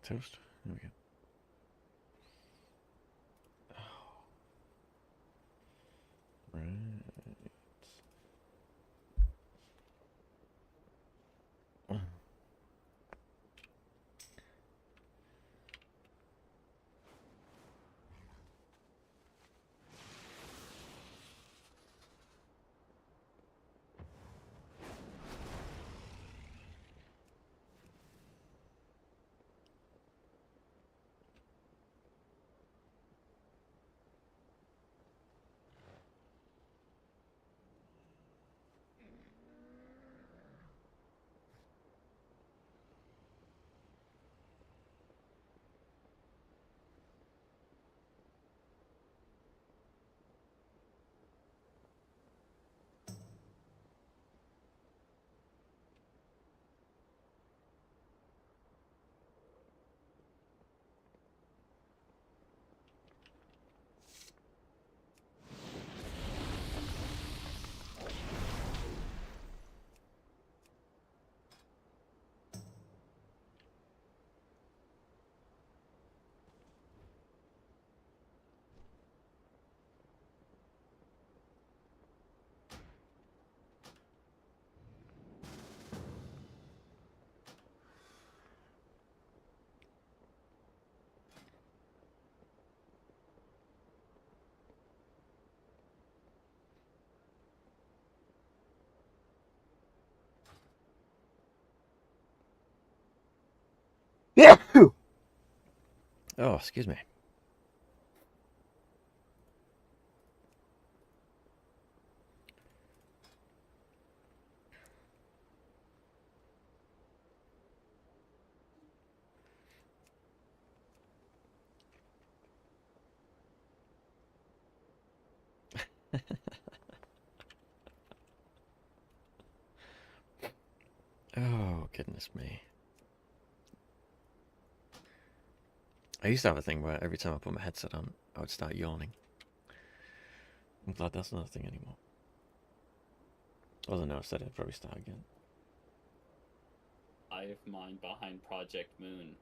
toast. There we go. Right. Yeah. Oh, excuse me. Oh, goodness me. I used to have a thing where every time I put my headset on, I would start yawning. I'm glad that's not a thing anymore. Although no, I said I'd probably start again. Hive mind behind Project Moon.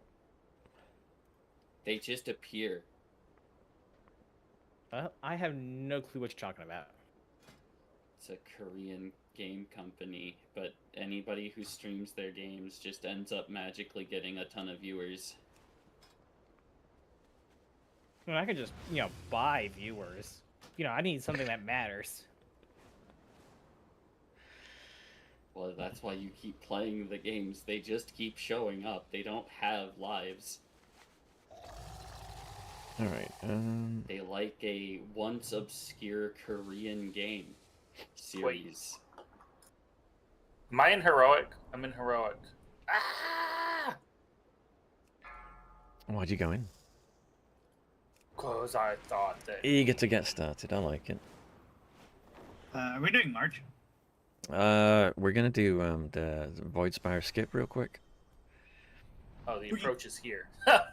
They just appear. I have no clue what you're talking about. It's a Korean game company, but anybody who streams their games just ends up magically getting a ton of viewers. I mean, I could just, buy viewers. I need something that matters. Well, that's why you keep playing the games. They just keep showing up. They don't have lives. Alright, They like a once obscure Korean game series. Wait. Am I in heroic? I'm in heroic. Ah! Why'd you go in? Because I thought that... Eager to get started, I like it. Are we doing March? We're gonna do the Void Spire skip real quick. Oh, the approach is here. I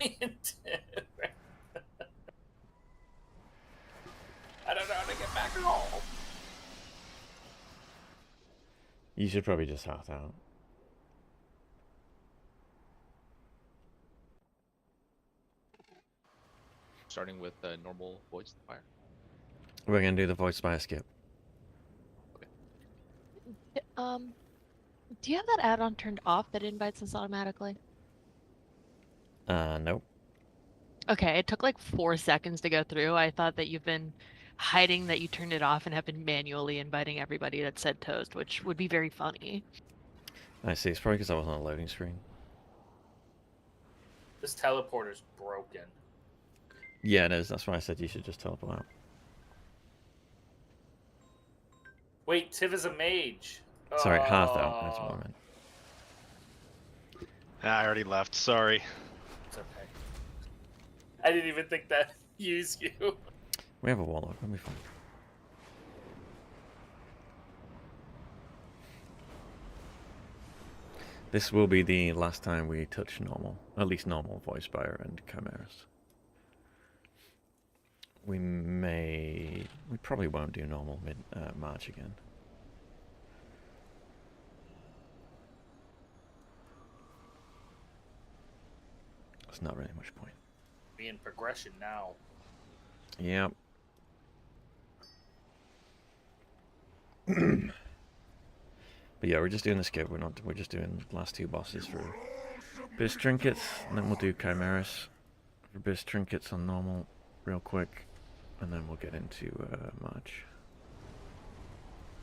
don't know how to get back home. You should probably just heart out. Starting with normal Void Spire. We're gonna do the Void Spire skip. Do you have that add-on turned off that invites us automatically? Nope. Okay, it took like 4 seconds to go through. I thought that you've been hiding that you turned it off and have been manually inviting everybody that said toast, which would be very funny. I see, it's probably because I wasn't on a loading screen. This teleporter's broken. Yeah, it is. That's why I said you should just teleport out. Wait, Tiv is a mage. Sorry, hearth out. That's what I meant. I already left. Sorry. It's okay. I didn't even think that use you. We have a warlock. We'll be fine. This will be the last time we touch normal. At least normal Void Spire and Chimeras. We probably won't do normal mid-March again. there's not really much point. Be in progression now. Yep. But yeah, we're just doing the skip. We're just doing the last two bosses for Biz Trinkets, and then we'll do Chimeras for Biz Trinkets on normal real quick, and then we'll get into March.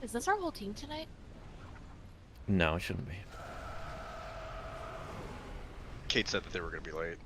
Is this our whole team tonight? No, it shouldn't be. Kate said that they were going to be late.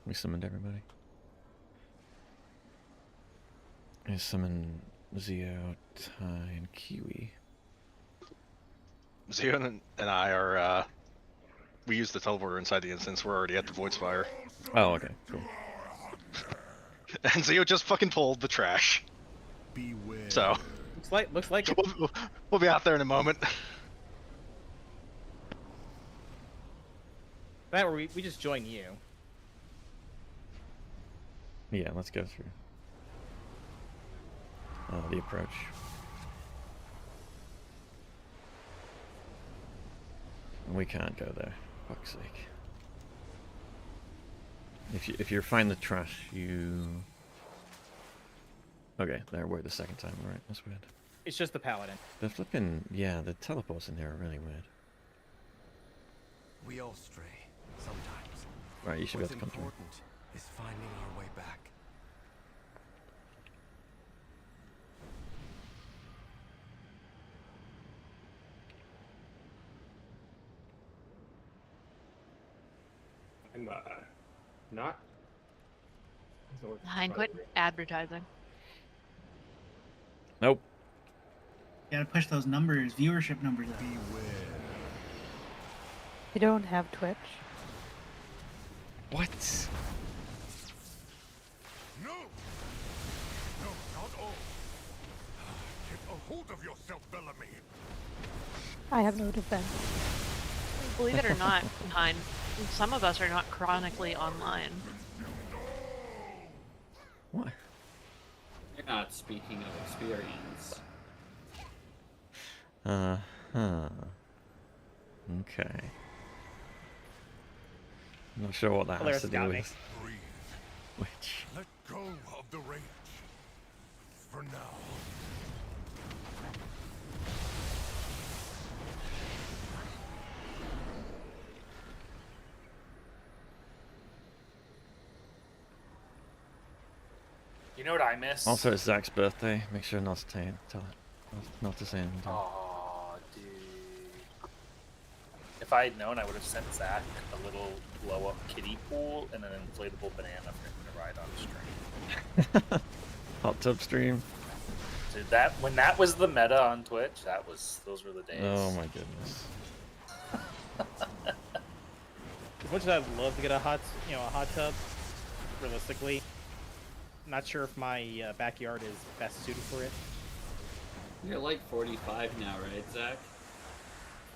We summoned everybody. I summoned Zio, Ty, and Kiwi. Zio and I are, we used the teleporter inside the instance. We're already at the Void Spire. Oh, okay, cool. And Zio just fucking pulled the trash. Beware. So, Looks like it. we'll be out there in a moment. That where we just join you. Yeah, let's go through the approach. We can't go there. Fuck's sake. If you find the trash, you. Okay, there we're the second time. All right, that's weird. It's just the paladin. The flipping the teleports in here are really weird. We all stray sometimes. Right, you should be What's able to come through. important is finding our way back. I'm not. Hein, quit advertising. Nope. You gotta push those numbers, viewership numbers up. Beware. You don't have Twitch? What? No! No, not all. Get a hold of yourself, Bellamy. I have no defense. Believe it or not, Hein, some of us are not chronically online. What? You're not speaking of experience. Huh. Okay. I'm not sure what that has Polaris to do got me. with Breathe. which. Let go of the rage. For now. You know what I miss? Also, it's Zach's birthday. Make sure not to not to say anything. to him. Aw, dude. If I had known, I would have sent Zach a little blow-up kiddie pool and an inflatable banana for him to ride on stream. Hot tub stream. Dude, when that was the meta on Twitch, those were the days. Oh my goodness. As much as I'd love to get a hot tub, realistically, I'm not sure if my backyard is best suited for it. You're like 45 now, right, Zach?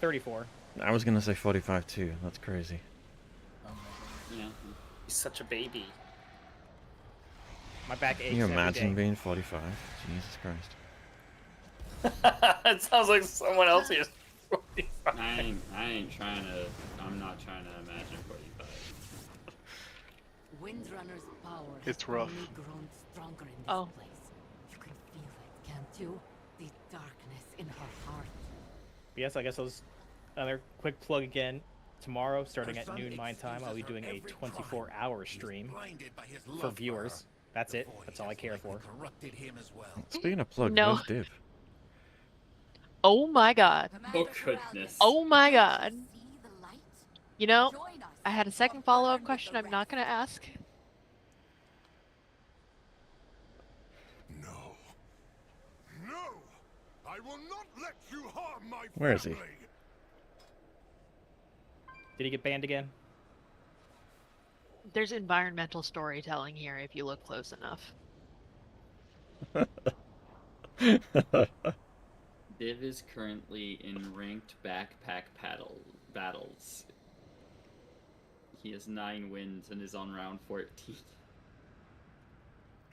34. I was gonna say 45 too. That's crazy. Yeah. He's such a baby. My back aches Can you every imagine day. being 45? Jesus Christ. It sounds like someone else here. I ain't trying to. I'm not trying to imagine 45. Windrunner's power It's has rough. only grown stronger in this Oh. place. You can feel it, can't you? The darkness in her heart. Yes, I guess another quick plug again. Tomorrow, starting at noon my time, I'll be doing a 24-hour stream for viewers. That's it. That's all I care for. Corrupted him as well. Speaking of plugs, No. where's Div? Oh my god. Oh goodness. Oh my god. See the light? You know, Join us. I had a second follow-up question I'm not gonna ask. No. No! I will not let you harm my Where is he? family. Did he get banned again? There's environmental storytelling here if you look close enough. Div is currently in ranked backpack battles. He has 9 wins and is on round 14.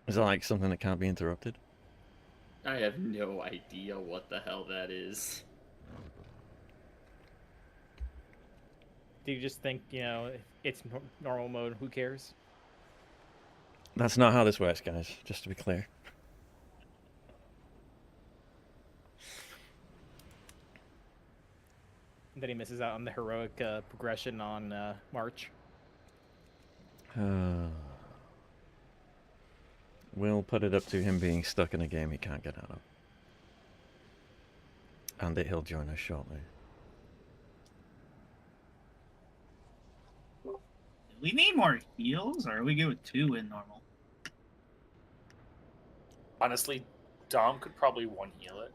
Is that like something that can't be interrupted? I have no idea what the hell that is. Do you just think, you know, it's normal mode, who cares? That's not how this works, guys, just to be clear. And then he misses out on the heroic progression on March. We'll put it up to him being stuck in a game he can't get out of. And that he'll join us shortly. Do we need more heals, or are we good with 2 in normal? Honestly, Dom could probably one heal it.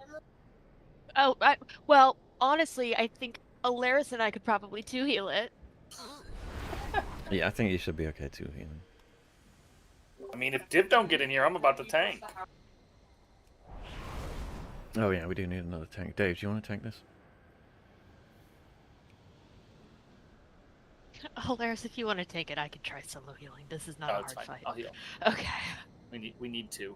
Oh, well, honestly, I think Alaris and I could probably two heal it. Yeah, I think you should be okay too, healing. I mean, if Div don't get in here, I'm about to tank. Oh yeah, we do need another tank. Dave, do you want to tank this? Alaris, if you want to take it, I can try solo healing. This is not Oh, a it's hard fine. fight. I'll heal. Okay. We need 2.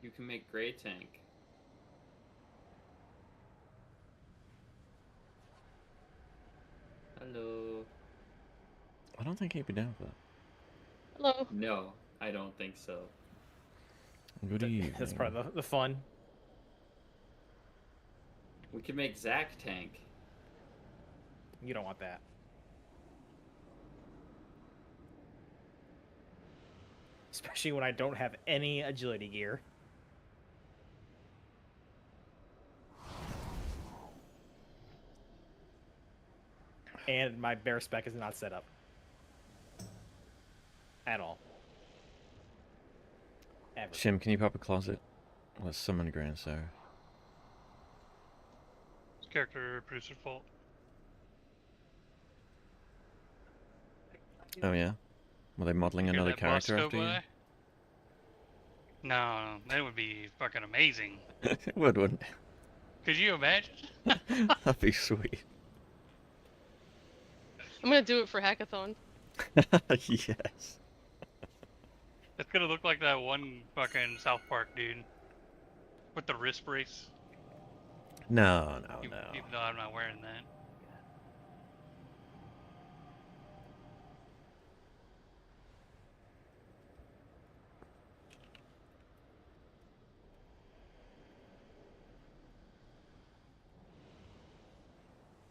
You can make Grey tank. Hello. I don't think he'd be down for that. Hello. No, I don't think so. Good evening. That's part of the fun. We could make Zac tank. You don't want that. Especially when I don't have any agility gear. And my bear spec is not set up. At all. Ever. Shim, can you pop a closet? Let's summon Grand Sarah. Character producer fault. Oh yeah? Were they modeling Hear another that boss character go after you? by? No, that would be fucking amazing. It would, wouldn't it? Could you imagine? That'd be sweet. I'm gonna do it for hackathon. Yes. It's gonna look like that one fucking South Park dude with the wrist brace. No. Even though I'm not wearing that.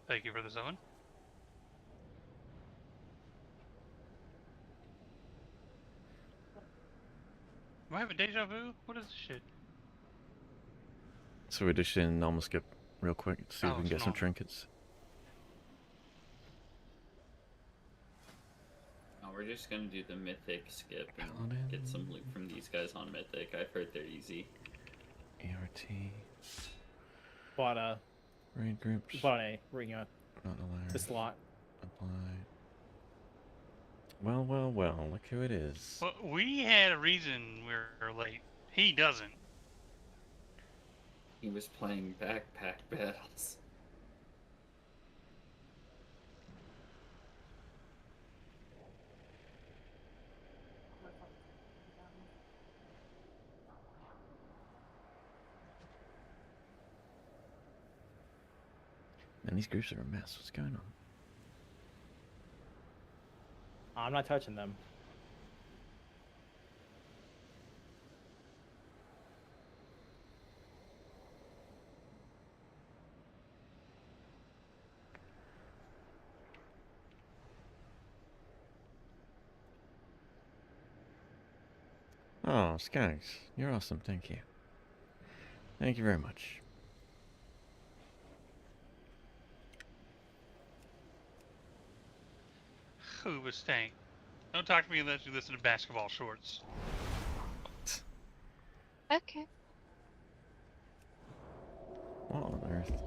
Thank you for the summon. Am I having deja vu? What is this shit? So we're just in normal skip real quick to see if Oh, we can it's get some normal. trinkets. Oh, we're just gonna do the mythic skip and get some loot from these guys on mythic. I've heard they're easy. ERT. Bought a Raid groups. bought a ring up Not allowed. the slot. Apply. Well, look who it is. Well, we had a reason we're late. He doesn't. He was playing backpack battles. And these groups are a mess. What's going on? I'm not touching them. Oh, Skags, you're awesome. Thank you. Thank you very much. Who was Tank? Don't talk to me unless you listen to basketball shorts. Okay. What on earth?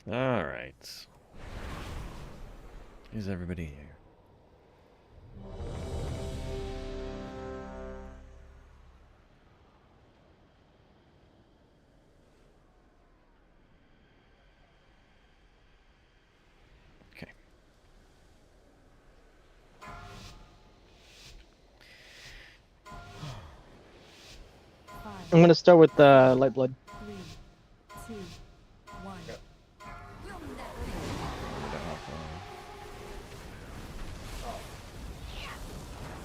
Alright. Is everybody here? Okay. I'm gonna start with light blood. 3, 2, 1.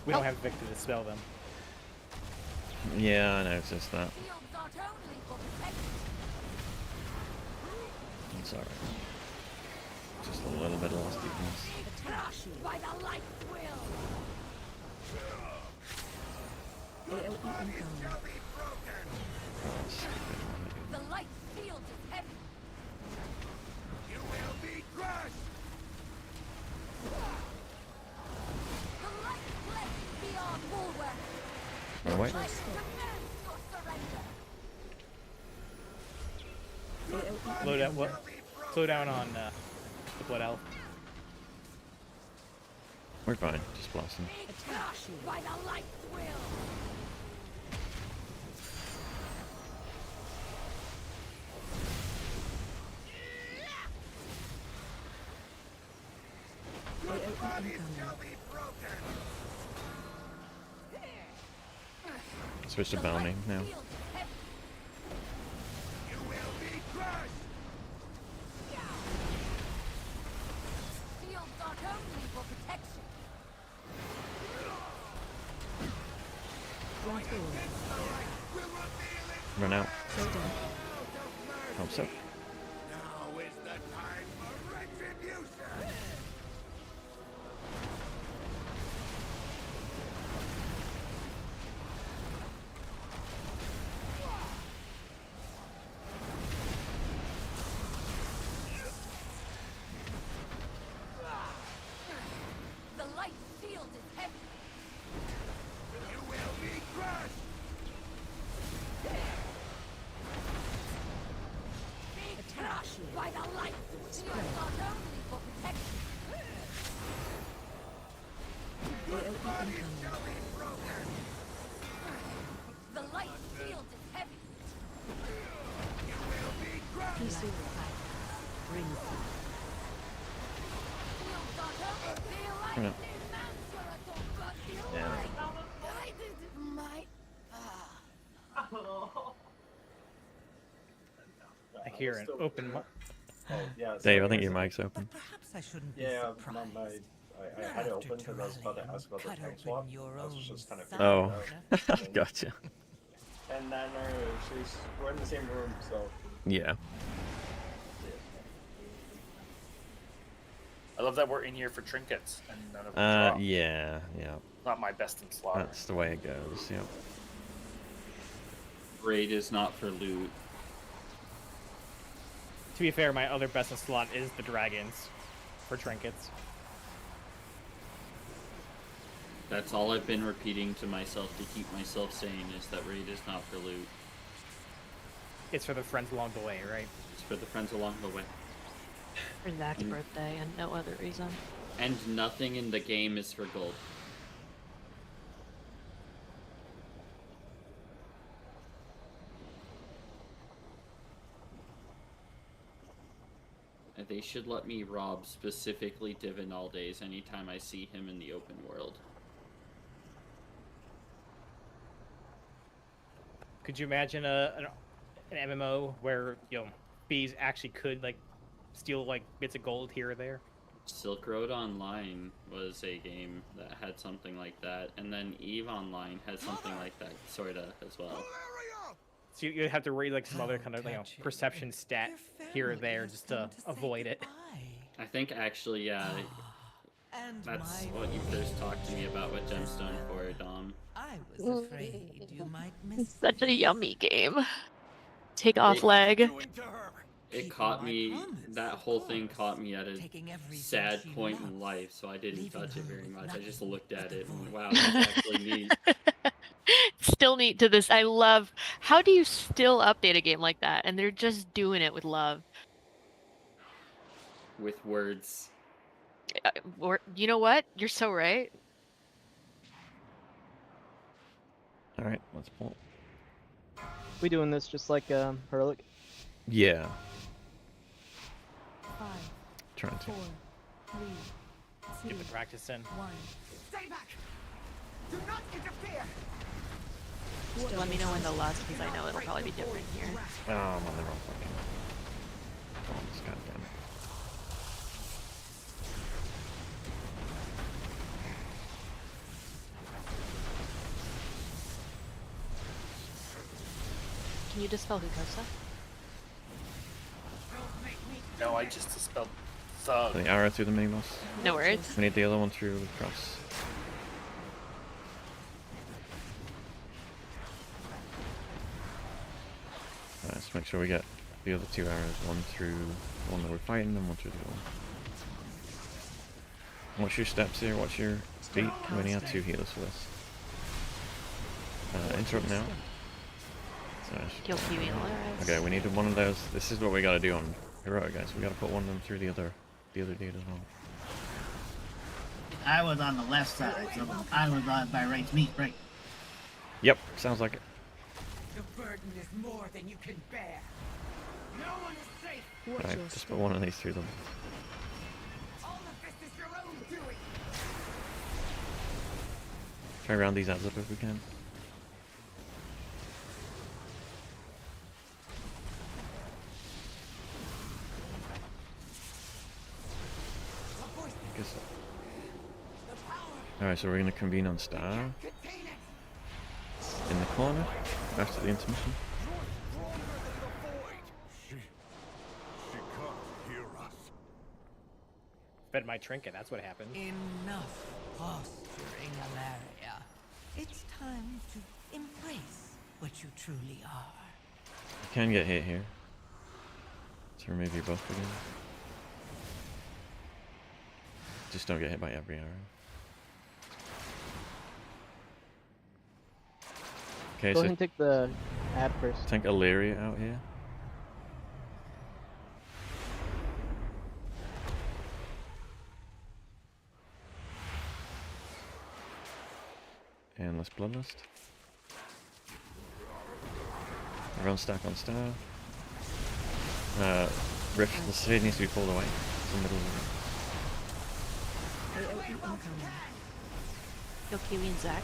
We don't have Victor to spell them. Yeah, I noticed that. It's alright. Just a little bit of lustiness. By the light will. AOE incoming. Oh, stupid. The light field is heavy. You will be crushed. The light blades beyond bulwark. Oh, wait. Light demands your surrender. AOE Slow down. What? Slow down on the blood elf. We're fine. Just blossom. By the light will. Switch to bounding now. You will be crushed. Shields aren't only for protection. Run out. Hope so. Now is the time for retribution. The light field is heavy. You will be crushed. Be crushed by the light. Shields aren't only for protection. The light field is heavy. You will be crushed. Shields aren't only. The light Run out. demands your assault, but the Yeah. light might. I hear an open. Dave, I think your mic's open. Perhaps I shouldn't Yeah, be surprised. I had it open because I was about to ask about the Cut tank open swap. your I was own just kind of side. Oh. figuring it out. Gotcha. And then we're in the same room, so Yeah. I love that we're in here for trinkets and none of them drop. Yeah. Not my best in slaughter. That's the way it goes. Yep. Raid is not for loot. To be fair, my other best in slot is the dragons for trinkets. That's all I've been repeating to myself to keep myself sane is that raid is not for loot. It's for the friends along the way, right? It's for the friends along the way. For Zach's birthday and no other reason. And nothing in the game is for gold. And they should let me rob specifically Divin all days anytime I see him in the open world. Could you imagine an MMO where bees actually could like steal like bits of gold here or there. Silk Road Online was a game that had something like that, and then Eve Online has something like that, sorta, as well. So you have to read like some other kind of perception stat here or there just to avoid it. I think actually, yeah, that's what you first talked to me about with Gemstone for, Dom. I was afraid you might miss Such a yummy game. Take off leg. It caught me, that whole thing caught me at a sad point in life, so I didn't touch it very much. I just looked at it and wow, that's actually neat. Still neat to this. I love. How do you still update a game like that? And they're just doing it with love. With words. Or you know what? You're so right. All right, let's pull. We doing this just like Hurlik? Yeah. 5, Trying to. 4, 3, 2, Get the practice in. 1. Stay back! Do not interfere! Let me know when the last, because I know it'll probably be different here. Oh, I'm on the wrong fucking. Oh, God damn it. Can you dispel Hukosa? No, I just dispelled Thug. The arrow through the mini boss. No worries. We need the other one through the cross. Alright, let's make sure we get the other two arrows. One through the one that we're fighting and one through the other one. What's your steps here? What's your speed? We only have 2 healers for this. Interrupt now. Kill Kiwi and Alaris. Okay, we need one of those. This is what we gotta do on Heroic, guys. We gotta put one of them through the other dude as well. I was on the left side, so I was by Right's meat, right? Yep, sounds like it. The burden is more than you can bear. No one is safe. Alright, just put one of these through them. All of this is your own doing. Try round these ads up if we can. Alright, so we're going to convene on Star. In the corner, after the intermission. She can't hear us. Fed my trinket, that's what happened. Enough posturing, Alaria. It's time to embrace what you truly are. You can get hit here. So remove your buff again. Just don't get hit by every arrow. Okay, Go so ahead and take the ad first. tank Illyria out here. And let's Bloodlust. Everyone stack on Star. Rift, the shade needs to be pulled away. It's the middle of it. Kill Kiwi and Zac.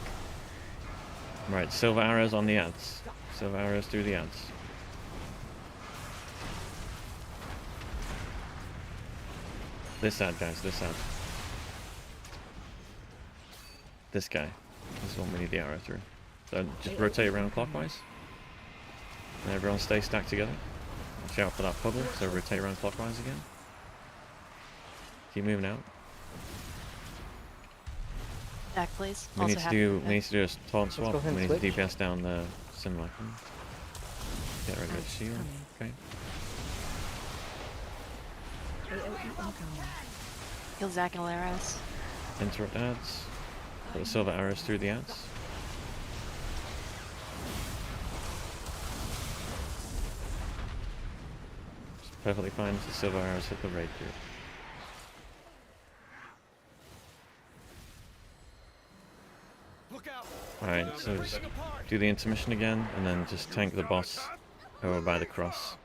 Right, silver arrows on the ads. Silver arrows through the ads. This ad, guys, this ad. This guy. This is one we need the arrow through. So just rotate around clockwise. And everyone stay stacked together. Watch out for that puddle, so rotate around clockwise again. Keep moving out. Zac, please. We need to do a taunt swap. go ahead We and need to switch. DPS down the Sin Weapon. Get rid of its shield. Okay. Kill Zac and Alaris. Interrupt ads. Put the silver arrows through the ads. It's perfectly fine if the silver arrows hit the raid group. Alright, so just do the intermission again, and then just tank the boss over by the cross.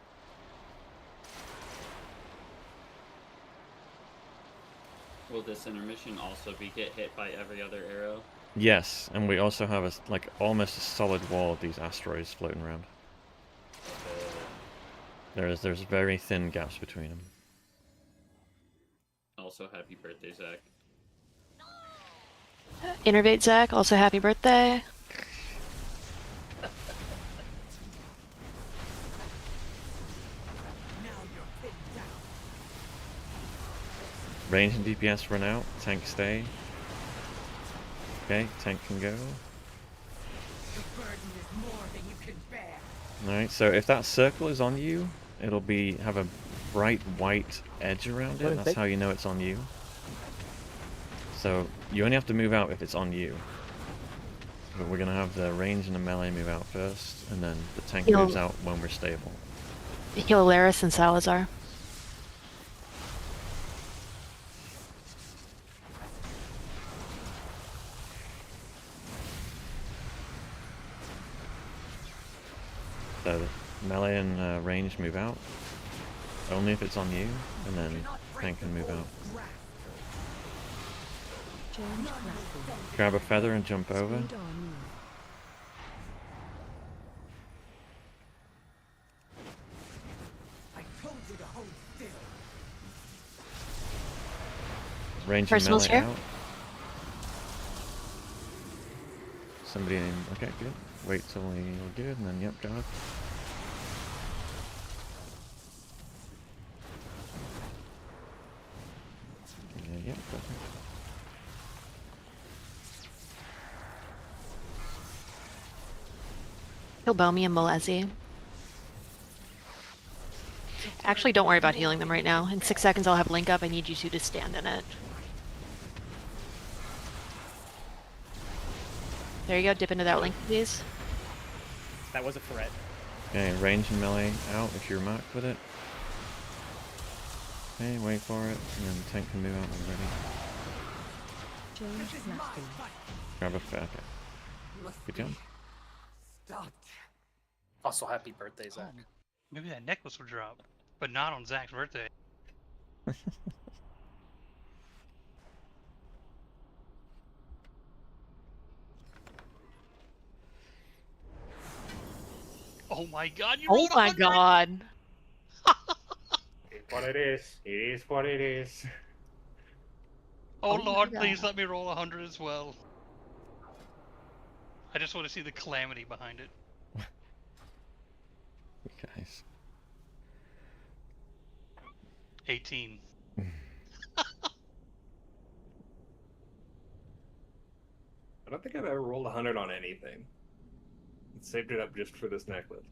Will this intermission also be get hit by every other arrow? Yes, and we also have like almost a solid wall of these asteroids floating around. There's very thin gaps between them. Also, happy birthday, Zach. Innervate Zach, also happy birthday. Range and DPS run out. Tank stay. Okay, tank can go. Alright, so if that circle is on you, it'll have a bright white edge around it. That's how you know it's on you. So you only have to move out if it's on you. But we're going to have the range and the melee move out first, and then the tank moves out when we're stable. Heal Laris and Salazar. So the melee and range move out, only if it's on you, and then tank can move out. Grab a feather and jump over. Range and Personal's melee here. out. Somebody in. Okay, good. Wait till we're good, and then yep, go. Yep, perfect. Heal Bomi and Molezi. Actually, don't worry about healing them right now. In 6 seconds, I'll have link up. I need you two to stand in it. There you go. Dip into that link, please. That was a threat. Okay, range and melee out if you're marked with it. Okay, wait for it, and then the tank can move out when ready. Grab a feather. Okay. Good job. Also, happy birthday, Zach. Maybe that necklace will drop, but not on Zach's birthday. Oh my god, you Oh rolled my 100! god. It's what it is. It is what it is. Oh, Oh Lord, my please God. let me roll 100 as well. I just want to see the calamity behind it. Guys. 18. I don't think I've ever rolled 100 on anything. Saved it up just for this necklace.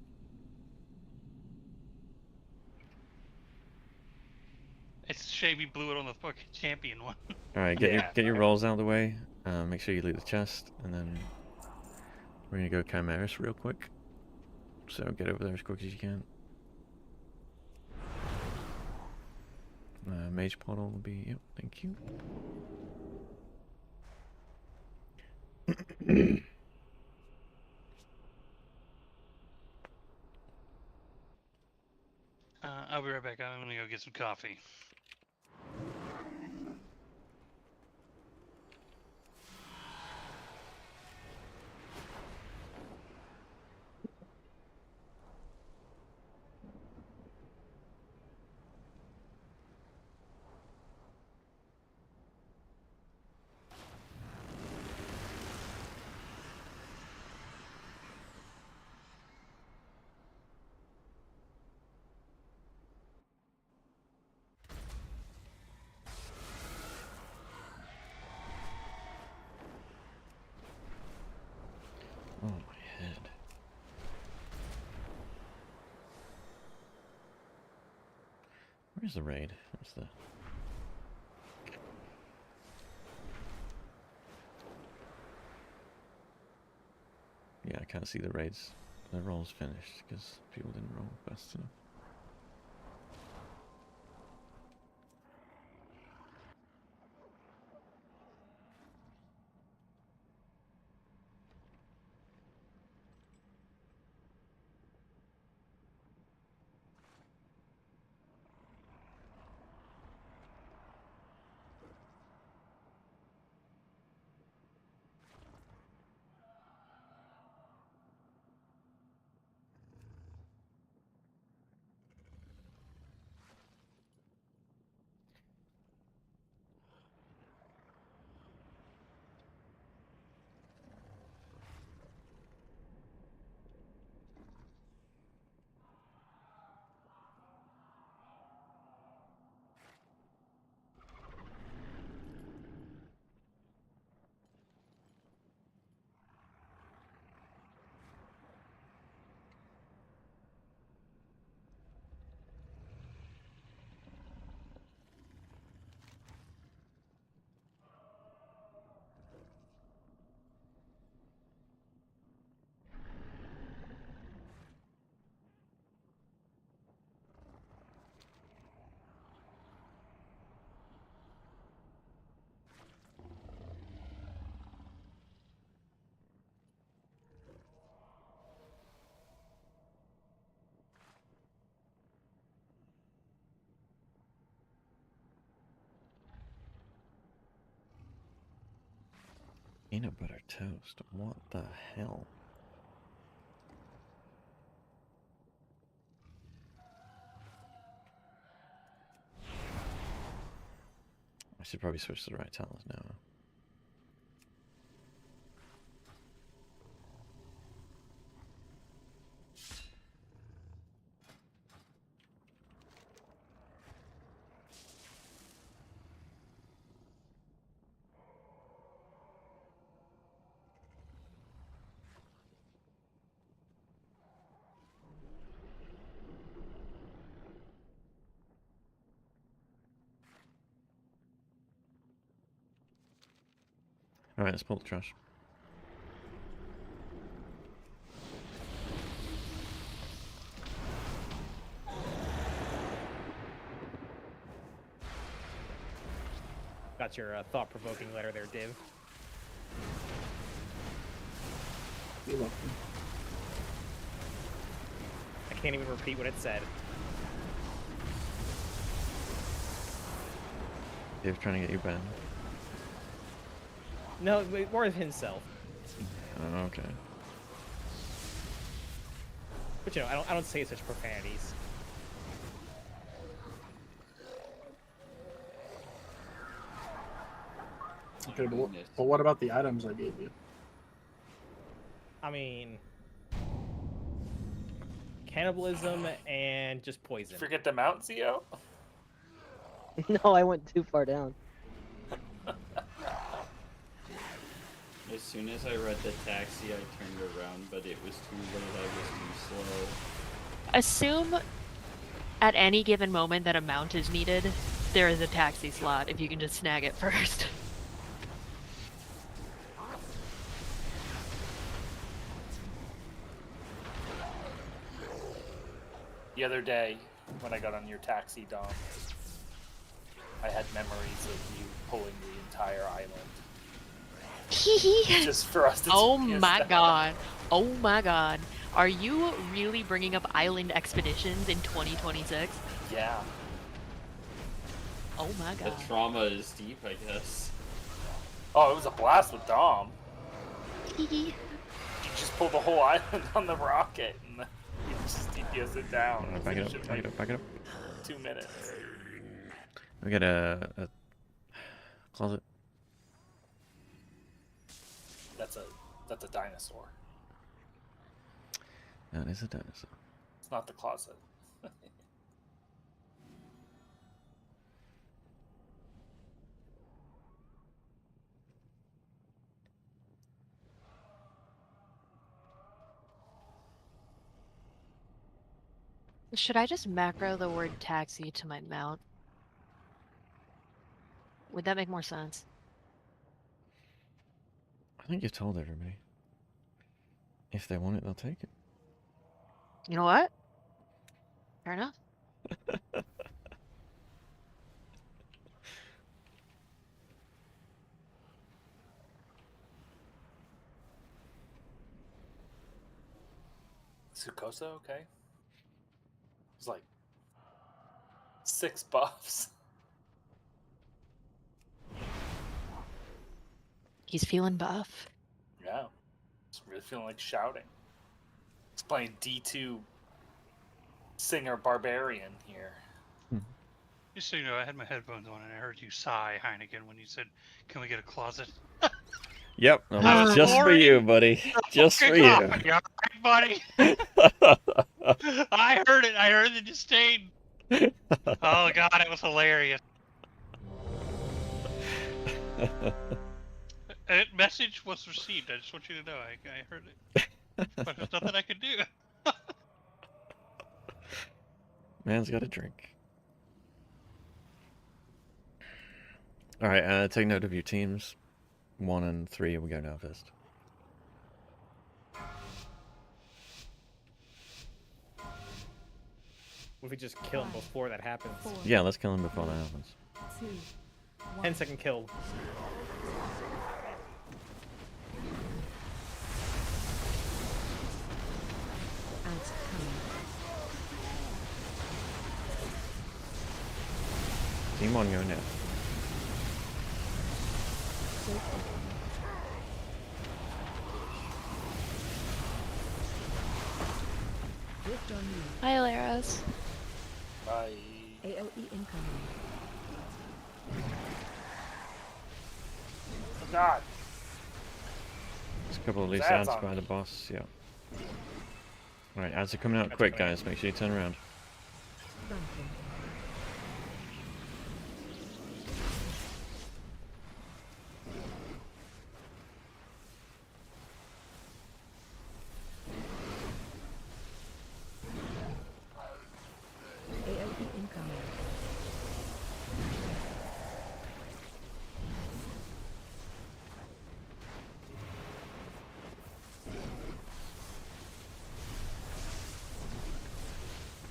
It's a shame you blew it on the fucking champion one. Alright, get your rolls out of the way. Make sure you loot the chest, and then we're gonna go Chimeras real quick. So get over there as quick as you can. Mage portal will be, yep, thank you. I'll be right back. I'm gonna go get some coffee. Oh, my head. Where's the raid? Where's the... Yeah, I can't see the raids. The roll's finished because people didn't roll fast enough. Peanut butter toast. What the hell? I should probably switch to the right talents now. Alright, let's pull the trash. Got your thought-provoking letter there, Div. You're welcome. I can't even repeat what it said. Dave trying to get you banned. No, more of himself. Oh, okay. But you know, I don't say such profanities. Okay, but what about the items I gave you? I mean, cannibalism and just poison. Forget the mount, Zio? No, I went too far down. As soon as I read the taxi, I turned around, but it was too late. I was too slow. Assume at any given moment that a mount is needed, there is a taxi slot if you can just snag it first. The other day, when I got on your taxi, Dom, I had memories of you pulling the entire island. Just for us to Oh take us my down. god. Oh my god. Are you really bringing up island expeditions in 2026? Yeah. Oh my The god. trauma is deep, I guess. Oh, it was a blast with Dom. Hee hee. You just pulled the whole island on the rocket and you just DPS it down. Back it Finish up, back it up, back it up. 2 minutes. We got a closet. That's a dinosaur. That is a dinosaur. It's not the closet. Should I just macro the word taxi to my mount? Would that make more sense? I think you've told everybody. If they want it, they'll take it. You know what? Fair enough. Sukosa, okay. It's like 6 buffs. He's feeling buff. Yeah. Just really feeling like shouting. He's playing D2 singer barbarian here. Just so you know, I had my headphones on and I heard you sigh, Heineken, when you said, "Can we get a closet?" Yep, that was just for you, buddy. Just for you. You alright, buddy? I heard it. I heard the disdain. Oh god, it was hilarious. Message was received. I just want you to know. I heard it. But there's nothing I could do. Man's got a drink. Alright, take note of your teams. 1 and 3, we go now first. What if we just kill him before that happens? Yeah, let's kill him before that happens. 2, 10-second kill. Team 1 go now. Hi, Alaris. Bye. AOE incoming. Oh God. There's a couple of There's loose ads ads on by me. the boss, yeah. Alright, ads are coming out Ads quick, coming out. guys. Make sure you turn around. Flanking. AOE incoming.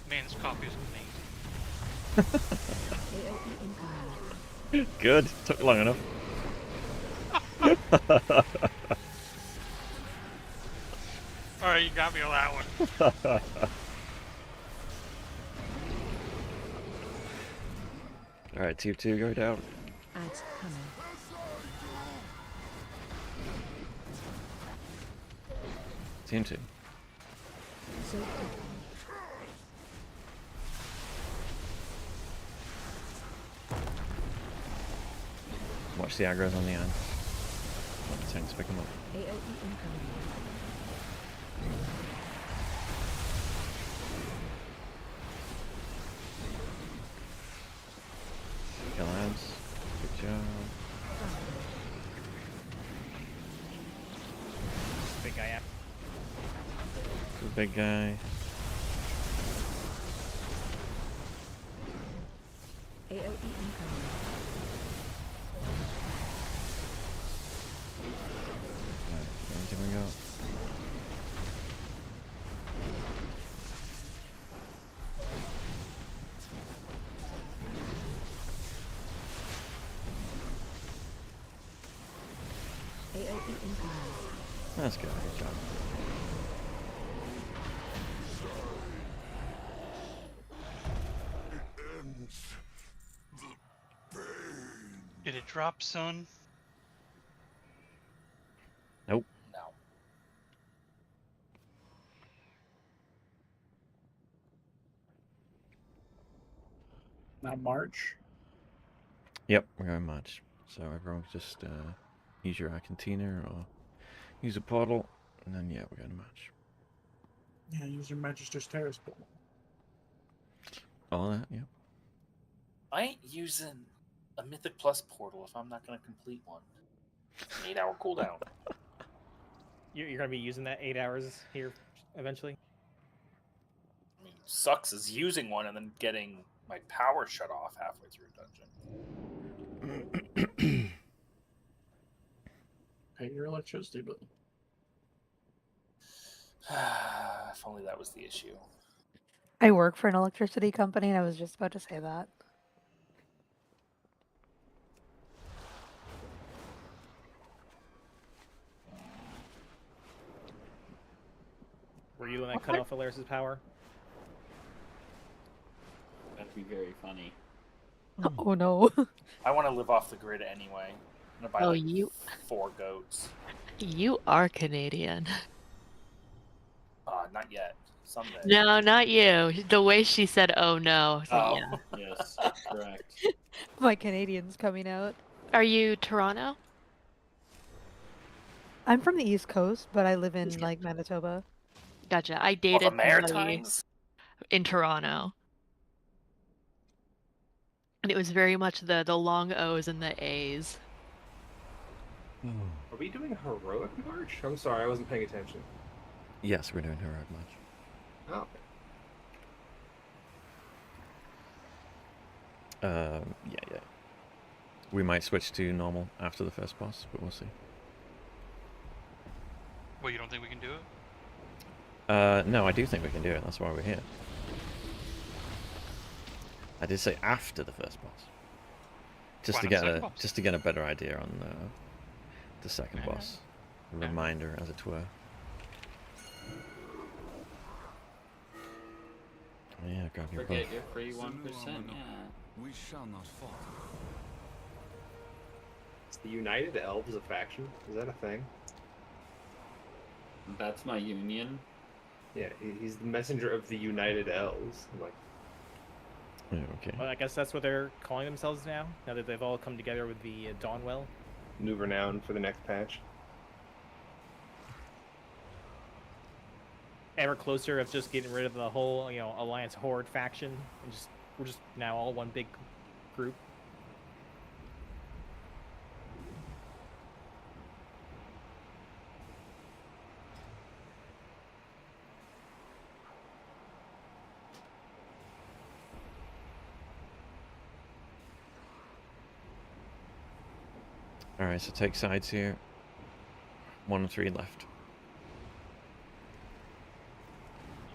Man, this coffee is amazing. AOE incoming. Good. Took long enough. Alright, you got me on that one. Alright, tier 2, go down. Ads coming. Team 2. So Watch the aggro's on the end. Let the tanks pick them up. AOE incoming. Kill ads. Good job. Big guy out. The big guy. AOE incoming. Alright, here we go. AOE incoming. That's good. Good job. Did it drop, son? Nope. No. Not March. Yep, we're going March. So everyone just use your container or use a portal, and then yeah, we're going to March. Yeah, use your Magister's Terrace pool. All that, yeah. I ain't using a Mythic Plus portal if I'm not going to complete one. It's an 8-hour cooldown. You're going to be using that 8 hours here eventually? I mean, sucks is using one and then getting my power shut off halfway through a dungeon. Pay your electricity bill. If only that was the issue. I work for an electricity company, and I was just about to say that. Were you the one that cut off Alaris' power? That'd be very funny. Oh no. I want to live off the grid anyway. I'm gonna buy Oh, like you- 4 goats. You are Canadian. Not yet. Someday. No, not you. The way she said, "Oh no." So, Oh. yeah. Yes, correct. My Canadian's coming out. Are you Toronto? I'm from the East Coast, but I live in like Manitoba. Gotcha. I Oh, dated the somebody Maritimes? in Toronto. And it was very much the long O's and the A's. Are we doing heroic march? I'm sorry, I wasn't paying attention. Yes, we're doing heroic march. Oh. Yeah. We might switch to normal after the first boss, but we'll see. Well, you don't think we can do it? No, I do think we can do it. That's why we're here. I did say after the first boss, just Why to not get second a boss? just to get a better idea on the second boss. A reminder, as it were. Yeah, grab your Forget buff. your free 1%, yeah. We shall not fall. Is the United Elves a faction? Is that a thing? That's my union. Yeah, he's the messenger of the United Elves. I'm like, Yeah, okay. Well, I guess that's what they're calling themselves now. Now that they've all come together with the Dawnwell. new renown for the next patch. Ever closer of just getting rid of the whole, Alliance Horde faction, and we're just now all one big group. Alright, so take sides here. 1 and 3 left.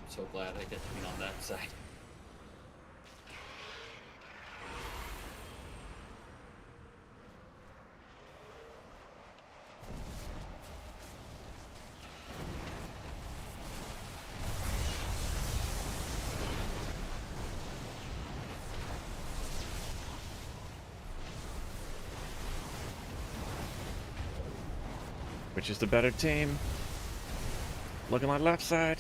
I'm so glad I get to be on that side. Which is the better team? Looking like left side.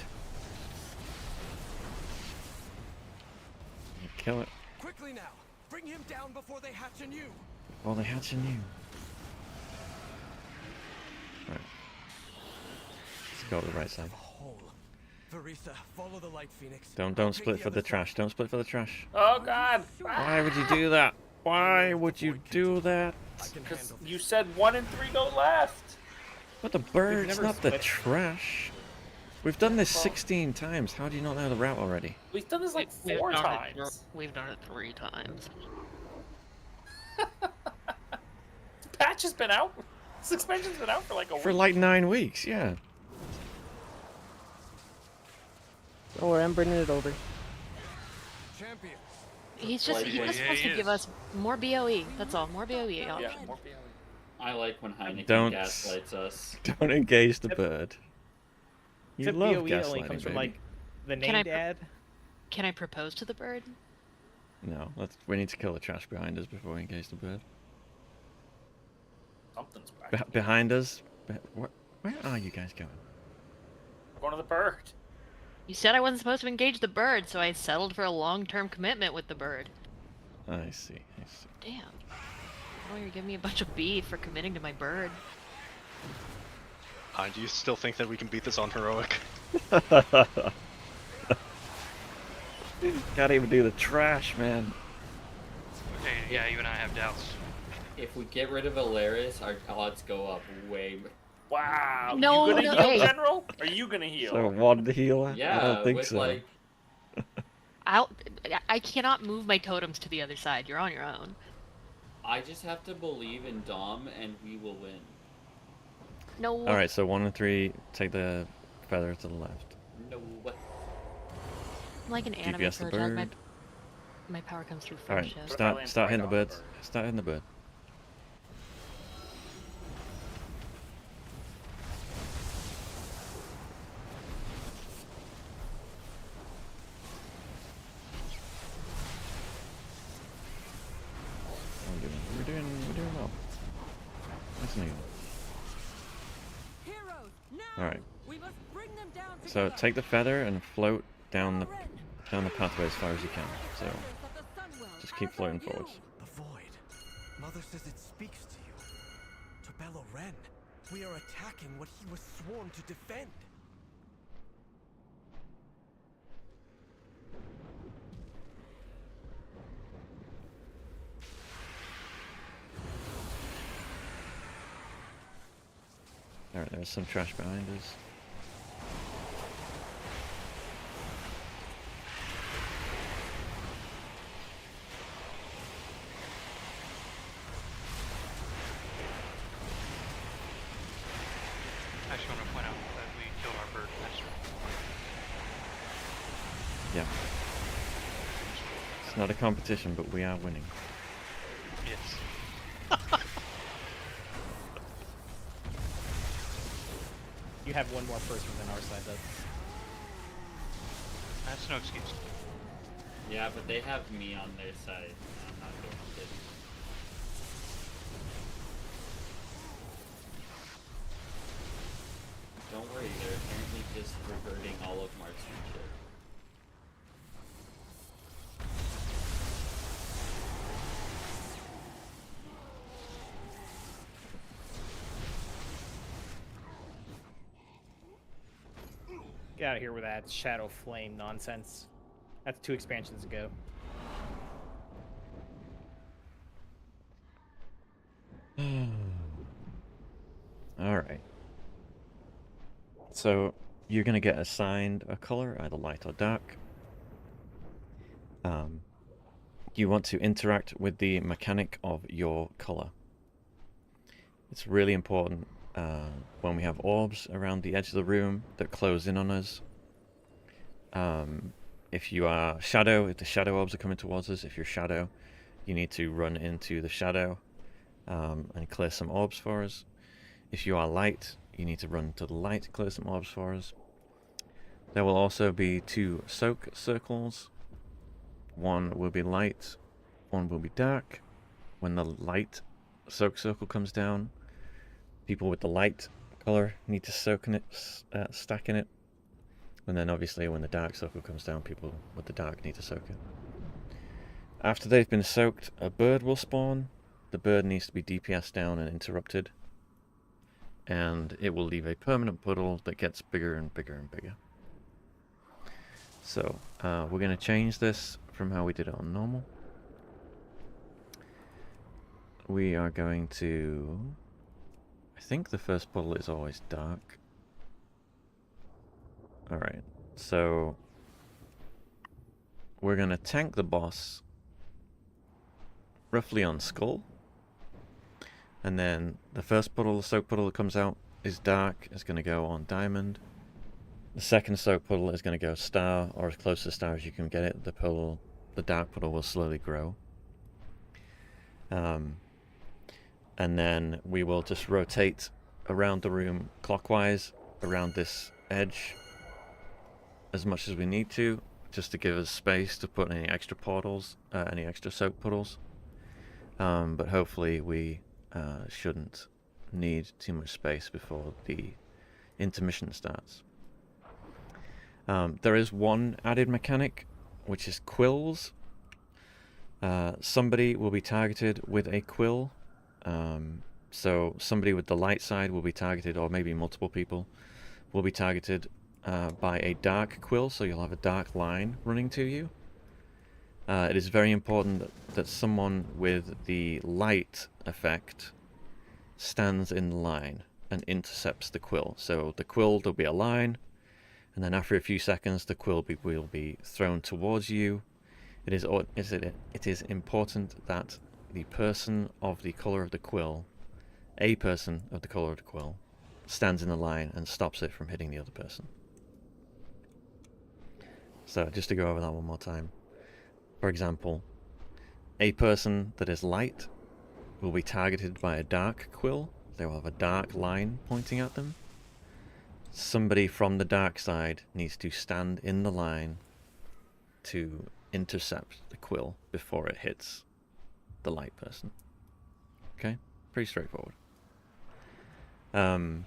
Kill it. Quickly now! Bring him down before they hatch anew! Well, they hatch in you. Right. Let's go to the right side. Verisa, follow the light, Phoenix. Don't split for the trash. Don't split for the trash. Oh God! Why would you do that? Why would you do that? Because you said 1 and 3 go left. But the birds, never not the split. trash. We've done this 16 times. How do you not know the route already? We've done this like We've 4 done times. We've done it 3 times. The patch has been out. Suspension's been out for like a week. For like 9 weeks, yeah. Don't worry, I'm bringing it over. Champions. He's just supposed to give us more BOE. That's all. More BOE. Yeah, more BOE. I like when Heineken Don't- gaslights us. Don't engage the bird. You Except love BOE only gaslighting, comes from baby. the Can I named ad. Can I propose to the bird? No, we need to kill the trash behind us before we engage the bird. Something's back. Behind us? Where are you guys going? We're going to the bird. You said I wasn't supposed to engage the bird, so I settled for a long-term commitment with the bird. I see, I see. Damn. Oh, you're giving me a bunch of beef for committing to my bird. Do you still think that we can beat this on heroic? Can't even do the trash, man. Okay, yeah, you and I have doubts. If we get rid of Alaris, our odds go up way. Wow. No, you gonna no, heal, hey. General? Are you gonna heal? So one healer? Yeah, I don't think with so. like I cannot move my totems to the other side. You're on your own. I just have to believe in Dom, and we will win. No. All right, so 1 and 3, take the feather to the left. No. I'm like an anime DPS the Purge. bird. My power comes through All right, friendship. start hitting the birds. Start hitting the bird. We're doing well. That's new. All right. So take the feather and float down the pathway as far as you can. So just keep floating forwards. The void. Mother says it speaks to you. To Bello Ren. We are attacking what he was sworn to defend. All right, there's some trash behind us. I just want to point out that we killed our bird master. Yeah. It's not a competition, but we are winning. Yes. You have one more person than our side does. That's no excuse. Yeah, but they have me on their side. I'm not going to kid. Don't worry, they're apparently just hurting all of marksmanship. Get out of here with that Shadow Flame nonsense. That's 2 expansions ago. Alright. So, you're going to get assigned a color, either light or dark. You want to interact with the mechanic of your color. It's really important when we have orbs around the edge of the room that close in on us. If you are shadow, if the shadow orbs are coming towards us, if you're shadow, you need to run into the shadow and clear some orbs for us. If you are light, you need to run to the light, clear some orbs for us. There will also be 2 soak circles. One will be light, one will be dark. When the light soak circle comes down, people with the light color need to soak in it, stack in it. And then obviously when the dark circle comes down, people with the dark need to soak it. After they've been soaked, a bird will spawn. The bird needs to be DPS down and interrupted. And it will leave a permanent puddle that gets bigger and bigger and bigger. So, we're going to change this from how we did it on normal. We are going to... I think the first puddle is always dark. Alright, so... we're going to tank the boss roughly on Skull. And then the first puddle, the soak puddle that comes out, is dark. It's going to go on Diamond. The second soak puddle is going to go Star, or as close to Star as you can get it. The dark puddle will slowly grow. And then we will just rotate around the room clockwise, around this edge, as much as we need to, just to give us space to put any extra portals, any extra soak puddles. But hopefully we shouldn't need too much space before the intermission starts. There is one added mechanic, which is quills. Somebody will be targeted with a quill. So somebody with the light side will be targeted, or maybe multiple people will be targeted by a dark quill, so you'll have a dark line running to you. It is very important that someone with the light effect stands in the line and intercepts the quill. So the quill, there'll be a line, and then after a few seconds the quill will be thrown towards you. It is important that the person of the color of the quill, a person of the color of the quill, stands in the line and stops it from hitting the other person. So just to go over that one more time. For example, a person that is light will be targeted by a dark quill. They will have a dark line pointing at them. Somebody from the dark side needs to stand in the line to intercept the quill before it hits the light person. Okay? Pretty straightforward. And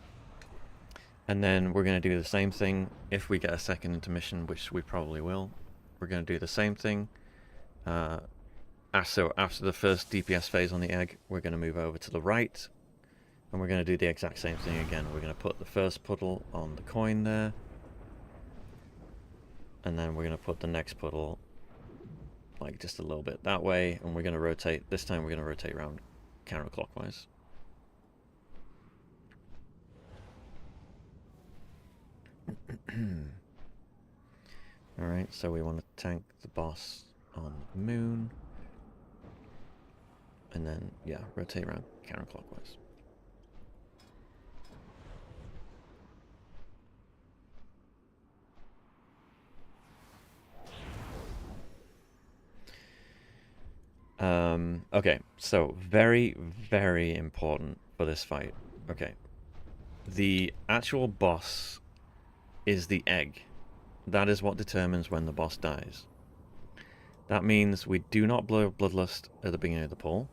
then we're going to do the same thing if we get a second intermission, which we probably will. We're going to do the same thing. So after the first DPS phase on the egg, we're going to move over to the right, and we're going to do the exact same thing again. We're going to put the first puddle on the coin there, and then we're going to put the next puddle like just a little bit that way, and we're going to rotate. This time we're going to rotate around counterclockwise. Alright, so we want to tank the boss on the moon. And then, yeah, rotate around counterclockwise. Okay, so very, very important for this fight. Okay. The actual boss is the egg. That is what determines when the boss dies. That means we do not blow Bloodlust at the beginning of the pull,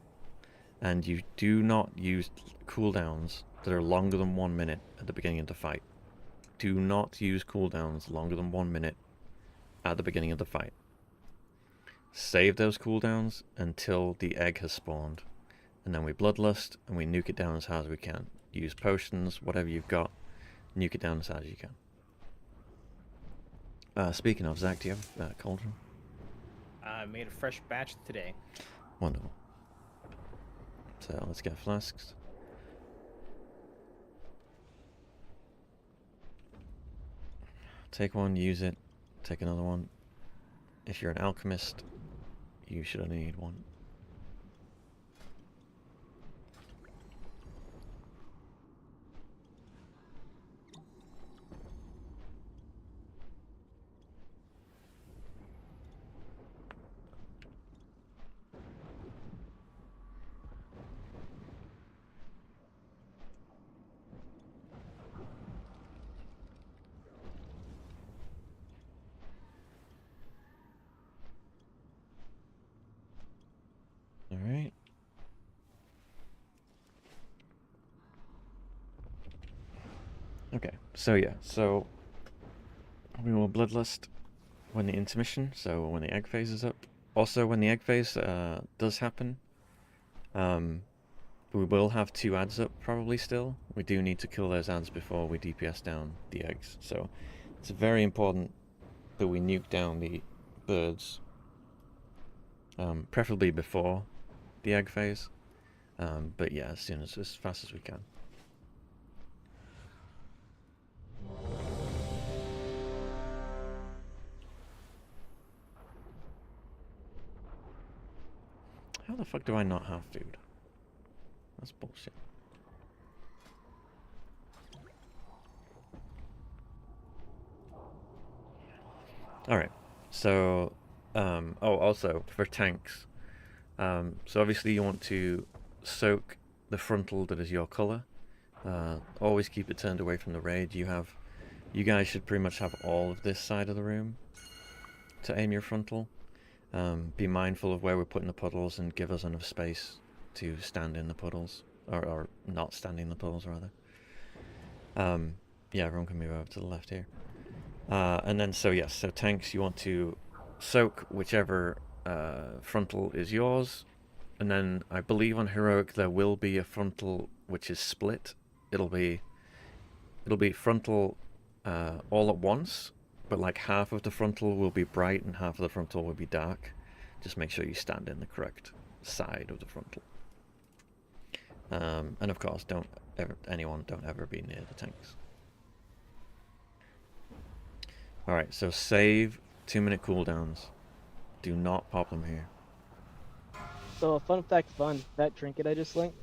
and you do not use cooldowns that are longer than 1 minute at the beginning of the fight. do not use cooldowns longer than 1 minute at the beginning of the fight. Save those cooldowns until the egg has spawned. And then we bloodlust and we nuke it down as hard as we can. Use potions, whatever you've got, nuke it down as hard as you can. Speaking of, Zach, do you have cauldron? I made a fresh batch today. Wonderful. So let's get flasks. Take one, use it, take another one. If you're an alchemist, you should only need one. Alright. Okay, so yeah, so we will bloodlust when the intermission, so when the egg phase is up. Also, when the egg phase does happen, we will have 2 adds up probably still. We do need to kill those adds before we DPS down the eggs, so it's very important that we nuke down the birds, preferably before the egg phase, but yeah, as fast as we can. How the fuck do I not have food? That's bullshit. Alright, so, oh, also, for tanks, so obviously you want to soak the frontal that is your color. Always keep it turned away from the raid. You guys should pretty much have all of this side of the room to aim your frontal. Be mindful of where we're putting the puddles and give us enough space to stand in the puddles, or not stand in the puddles rather. Yeah, everyone can move over to the left here. And then, so yes, so tanks, you want to soak whichever frontal is yours, and then I believe on heroic there will be a frontal which is split. It'll be frontal all at once, but like half of the frontal will be bright and half of the frontal will be dark. Just make sure you stand in the correct side of the frontal. And of course, don't ever be near the tanks. Alright, so save 2-minute cooldowns. Do not pop them here. So a fun fact that trinket I just linked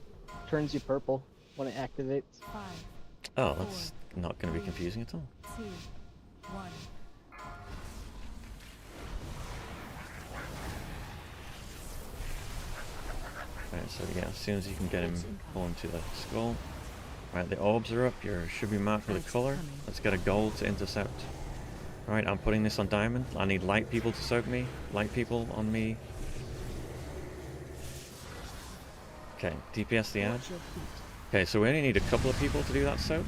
turns you purple when it activates. 5, Oh, that's not going to be confusing at all. 2, 1. Alright, so yeah, as soon as you can get him pull into the skull. Alright, the orbs are up. Should be marked with a color. Let's get a gold to intercept. Alright, I'm putting this on diamond. I need light people to soak me. Light people on me. Okay, DPS the ad. Okay, so we only need a couple of people to do that soak.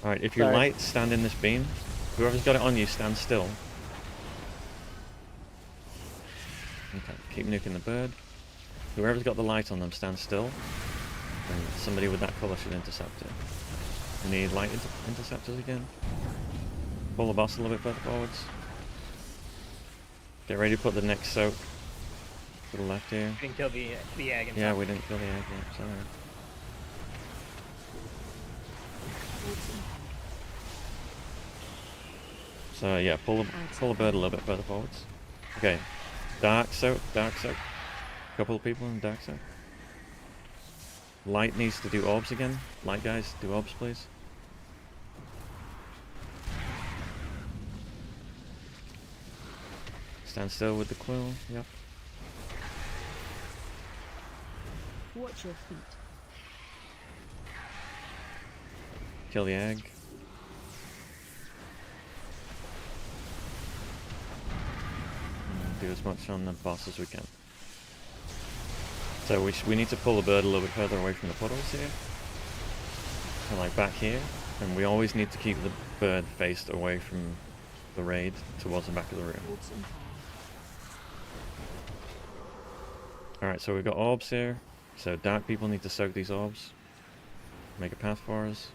Alright, if you're light, stand in this beam. Whoever's got it on you, stand still. Okay, keep nuking the bird. Whoever's got the light on them, stand still. And somebody with that colour should intercept it. We need light interceptors again. Pull the boss a little bit further forwards. Get ready to put the next soak to the left here. We didn't kill the egg. Yeah, we didn't kill the egg yet, sorry. So yeah, pull the bird a little bit further forwards. Okay, dark soak. Couple of people in dark soak. Light needs to do orbs again. Light guys, do orbs please. Stand still with the quill, yep. Watch your feet. Kill the egg. And do as much on the boss as we can. So we need to pull the bird a little bit further away from the puddles here. So like back here. And we always need to keep the bird faced away from the raid towards the back of the room. Alright, so we've got orbs here. So dark people need to soak these orbs. Make a path for us.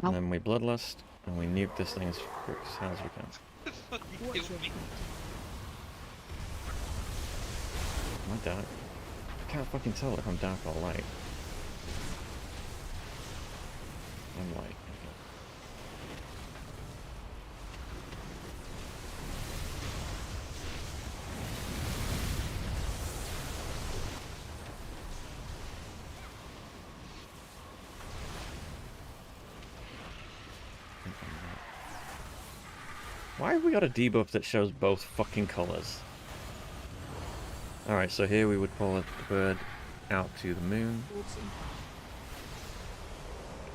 And then we bloodlust, and we nuke this thing as hard as we can. Watch your feet. Am I dark? I can't fucking tell if I'm dark or light. I'm light. Why have we got a debuff that shows both fucking colours? Alright, so here we would pull the bird out to the moon.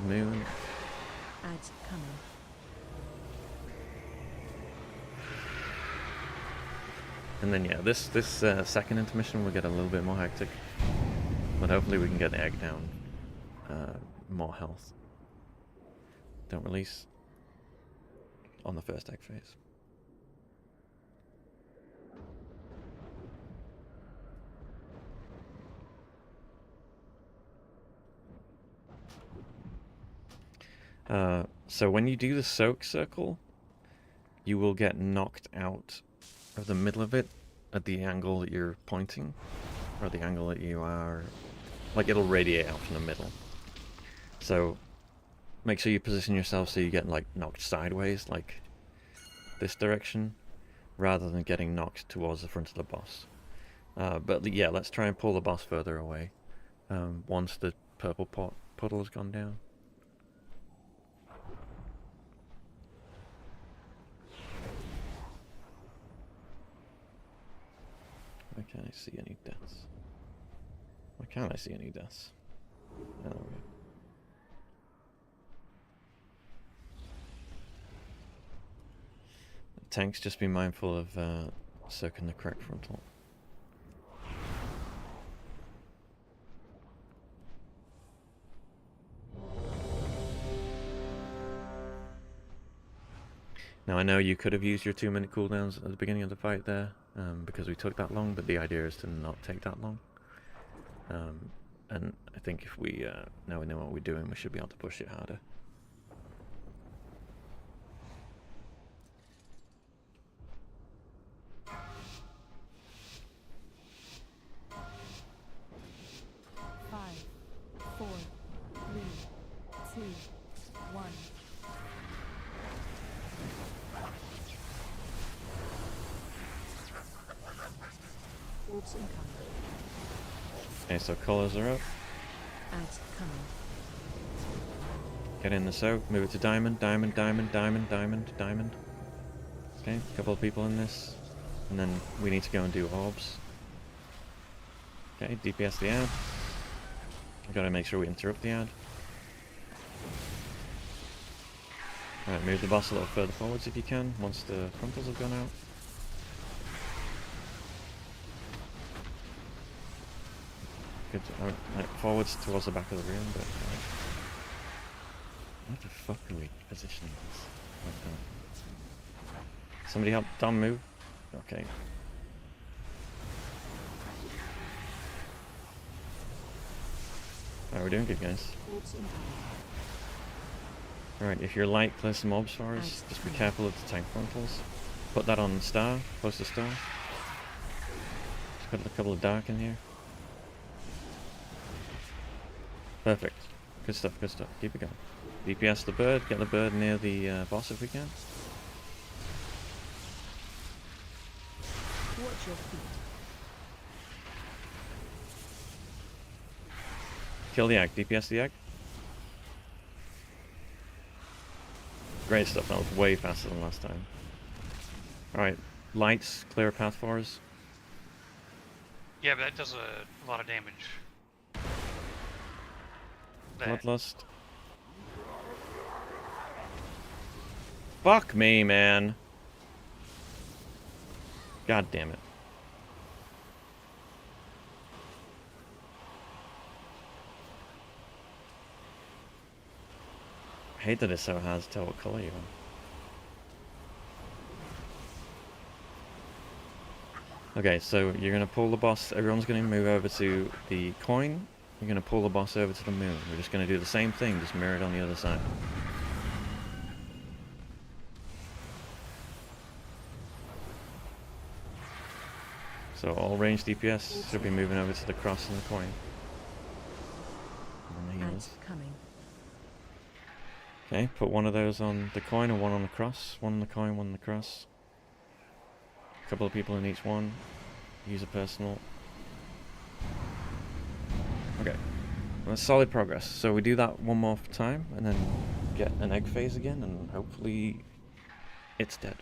Moon. Ads coming. And then yeah, this second intermission will get a little bit more hectic. But hopefully we can get the egg down. More health. Don't release on the first egg phase. So when you do the soak circle, you will get knocked out of the middle of it at the angle that you're pointing, or the angle that you are, like it'll radiate out from the middle. So make sure you position yourself so you get like knocked sideways, like this direction, rather than getting knocked towards the front of the boss. But yeah, let's try and pull the boss further away once the purple puddle has gone down. Why can't I see any deaths? Why can't I see any deaths? Oh, there we go. Tanks, just be mindful of soaking the correct frontal. Now I know you could have used your 2-minute cooldowns at the beginning of the fight there, because we took that long, but the idea is to not take that long. And I think if we now we know what we're doing, we should be able to push it harder. Okay, so colors are up. Ads coming. Get in the soak, move it to diamond, diamond, diamond, diamond, diamond, diamond. Okay, a couple of people in this. And then we need to go and do orbs. Okay, DPS the ad. We've got to make sure we interrupt the ad. Alright, move the boss a little further forwards if you can, once the frontals have gone out. Good. Right, forwards towards the back of the room, but what the fuck are we positioning this? Like that? Somebody help Dom move. Okay. Alright, we're doing good, guys. Alright, if you're light, clear some mobs for us. Just be careful of the tank frontals. Put that on star, close to star. Just put a couple of dark in here. Perfect. Good stuff, good stuff. Keep it going. DPS the bird, get the bird near the boss if we can. Watch your feet. Kill the egg, DPS the egg. Great stuff, that was way faster than last time. Alright, lights, clear a path for us. Yeah, but that does a lot of damage. Bloodlust. Fuck me, man. God damn it. I hate that it's so hard to tell what color you are. Okay, so you're going to pull the boss. Everyone's going to move over to the coin. You're going to pull the boss over to the moon. We're just going to do the same thing, just mirror it on the other side. So all ranged DPS should be moving over to the cross and the coin. And the healers. Coming. Okay, put one of those on the coin and one on the cross. One on the coin, one on the cross. A couple of people in each one. Use a personal. Okay, that's solid progress. So we do that one more time and then get an egg phase again and hopefully it's dead.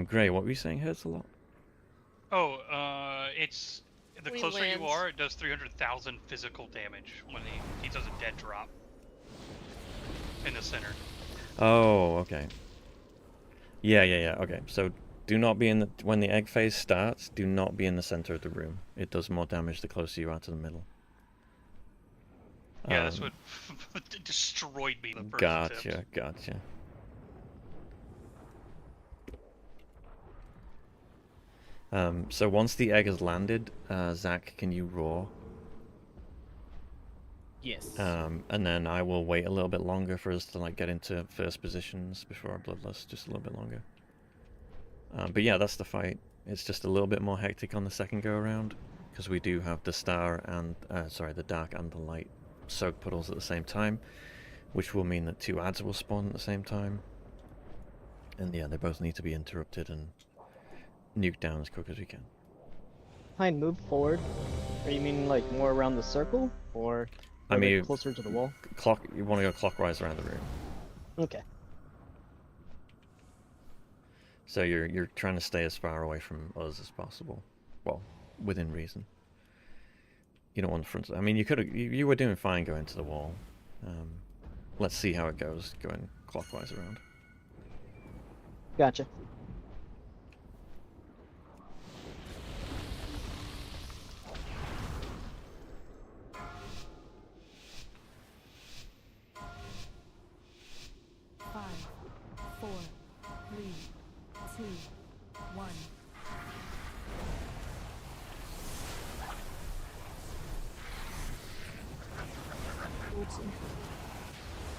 Gray, what were you saying hurts a lot? Oh, it's the When he closer you lands. are, it does 300,000 physical damage when he does a dead drop in the center. Oh, okay. Yeah, okay. So do not be in the, when the egg phase starts, do not be in the center of the room. It does more damage the closer you are to the middle. Yeah, that's what destroyed me the first Gotcha, attempt. gotcha. So once the egg has landed, Zach, can you roar? Yes. And then I will wait a little bit longer for us to like get into first positions before our bloodlust, just a little bit longer. But yeah, that's the fight. It's just a little bit more hectic on the second go around because we do have the star and the dark and the light soak puddles at the same time, which will mean that 2 adds will spawn at the same time. And yeah, they both need to be interrupted and nuked down as quick as we can. Hein, move forward. Are you mean like more around the circle, or I mean, closer to the wall? You want to go clockwise around the room. Okay. So you're trying to stay as far away from us as possible. Well, within reason. You don't want the front. I mean, you were doing fine going to the wall. Let's see how it goes going clockwise around. Gotcha.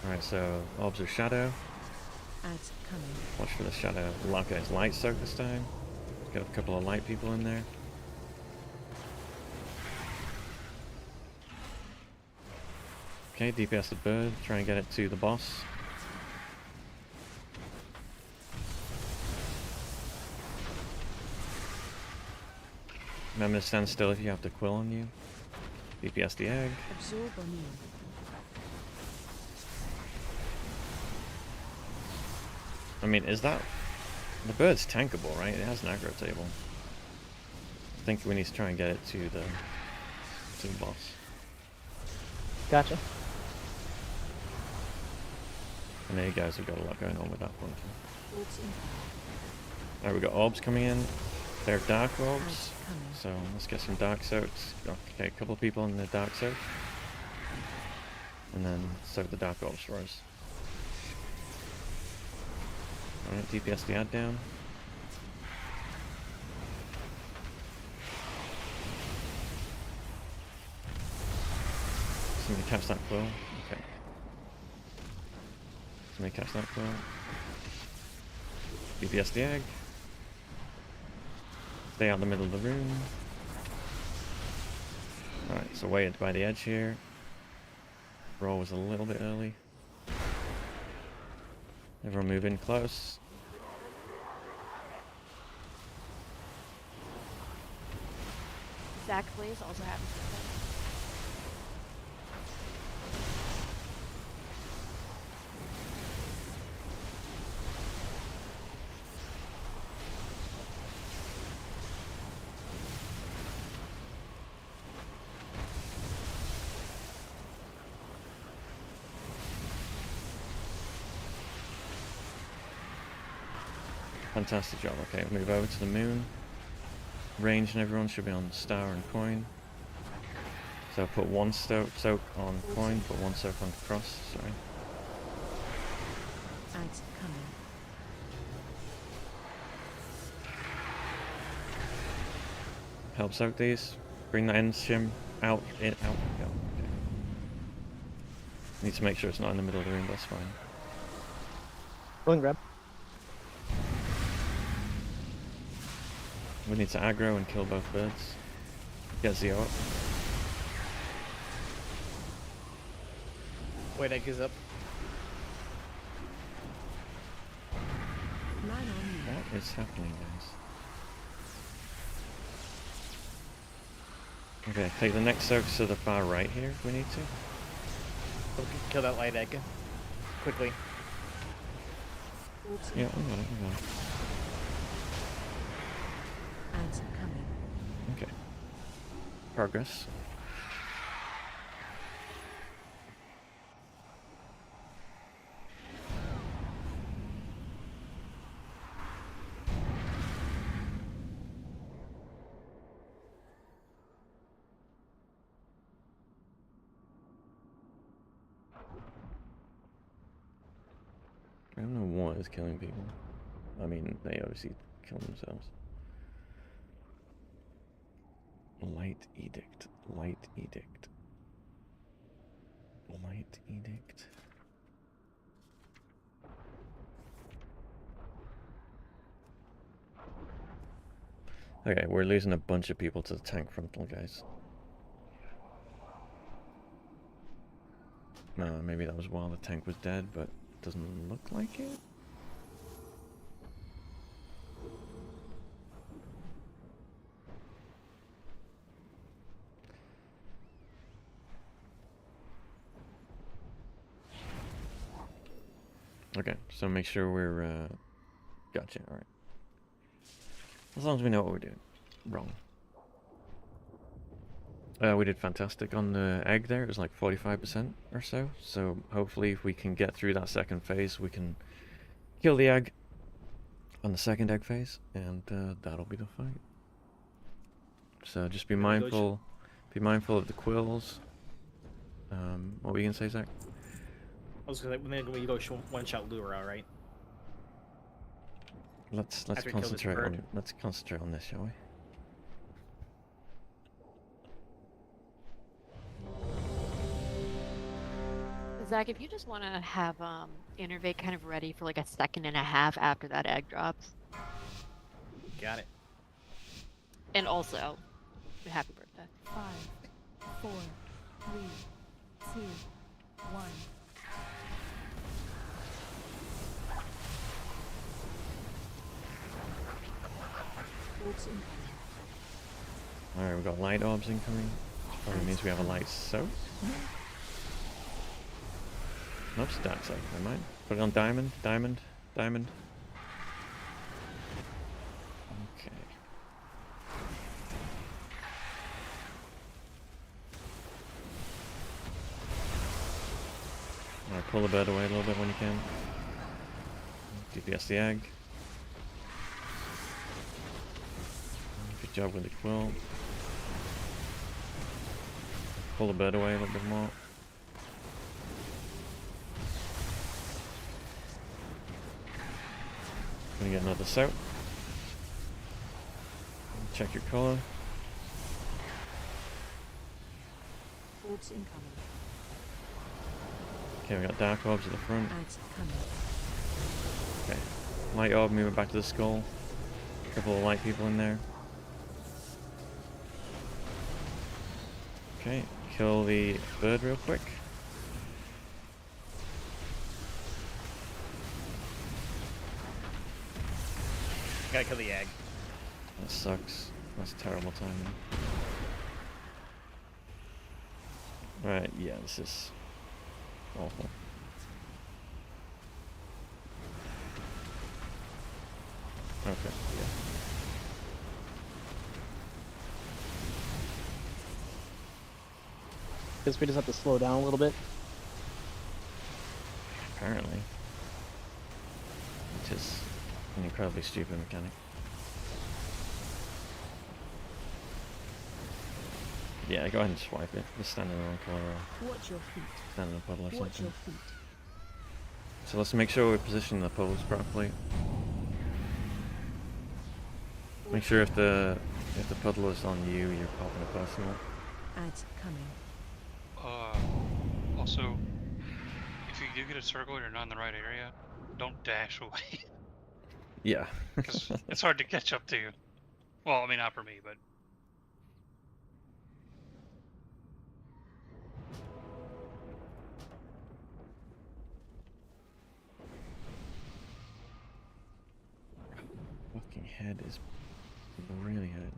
Alright, so orbs are shadow. Ads coming. Watch for the shadow. Okay, it's light soak this time. Got a couple of light people in there. Okay, DPS the bird. Try and get it to the boss. Remember to stand still if you have the quill on you. DPS the egg. Absorb on you. I mean, is that... The bird's tankable, right? It has an aggro table. I think we need to try and get it to the boss. Gotcha. And there you guys have got a lot going on with that one. Alright, we got orbs coming in. They're dark orbs. So let's get some dark soaks. Okay, a couple of people in the dark soak. And then soak the dark orbs for us. Alright, DPS the ad down. Somebody catch that quill. Okay. Somebody catch that quill. DPS the egg. Stay out in the middle of the room. Alright, so wait by the edge here. Roll was a little bit early. Everyone move in close. Zach Blaze also happens to play. Fantastic job. Okay, move over to the moon. Range and everyone should be on star and coin. So put one soak on coin, put one soak on cross, sorry. Ads coming. Help soak these. Bring that end shim out, in, out, go. Okay. Need to make sure it's not in the middle of the room, that's fine. Go and grab. We need to aggro and kill both birds. Get Zio up. Wait, egg is up. Line on you. What is happening, guys? Okay, take the next soaks to the far right here if we need to. We can kill that light egg. Quickly. Yeah, we got it, we got it. Ads coming. Okay. Progress. I don't know what is killing people. I mean, they obviously kill themselves. Light edict. Light edict. Light edict. Okay, we're losing a bunch of people to the tank frontal, guys. Maybe that was while the tank was dead, but doesn't look like it. Okay, so make sure we're, gotcha, alright. As long as we know what we're doing. Wrong. We did fantastic on the egg there, it was like 45% or so, so hopefully if we can get through that second phase, we can kill the egg on the second egg phase, and that'll be the fight. So just be mindful of the quills. What were you gonna say, Zach? I was gonna say, when you go one-shot lure, all right? Let's After we kill this concentrate bird. on it. Let's concentrate on this, shall we? Zach, if you just want to have Innervate kind of ready for like a second and a half after that egg drops. Got it. And also, happy birthday. 5, 4, 3, 2, 1. Alright, we've got light orbs incoming. Probably means we have a light soak. Nope, stat soak, never mind. Put it on diamond, diamond, diamond. Okay. Alright, pull the bird away a little bit when you can. DPS the egg. Good job with the quill. Pull the bird away a little bit more. Gonna get another soak. Check your color. Orbs incoming. Okay, we got dark orbs at the front. Ads coming. Okay. Light orb moving back to the skull. A couple of light people in there. Okay, kill the bird real quick. Gotta kill the egg. That sucks. That's terrible timing. Right, yeah, this is awful. Okay, yeah. Guess we just have to slow down a little bit. Apparently. Just An incredibly stupid mechanic. Yeah, go ahead and swipe it. Just stand in the wrong color or Watch your feet. stand in a puddle or Watch something. your feet. So let's make sure we're positioning the poles properly. Make sure if the puddle is on you, you're popping a personal. Ads coming. Also, if you do get a circle and you're not in the right area, don't dash away. Yeah. Because it's hard to catch up to you. Well, I mean, not for me, but. Fucking head is really hurting.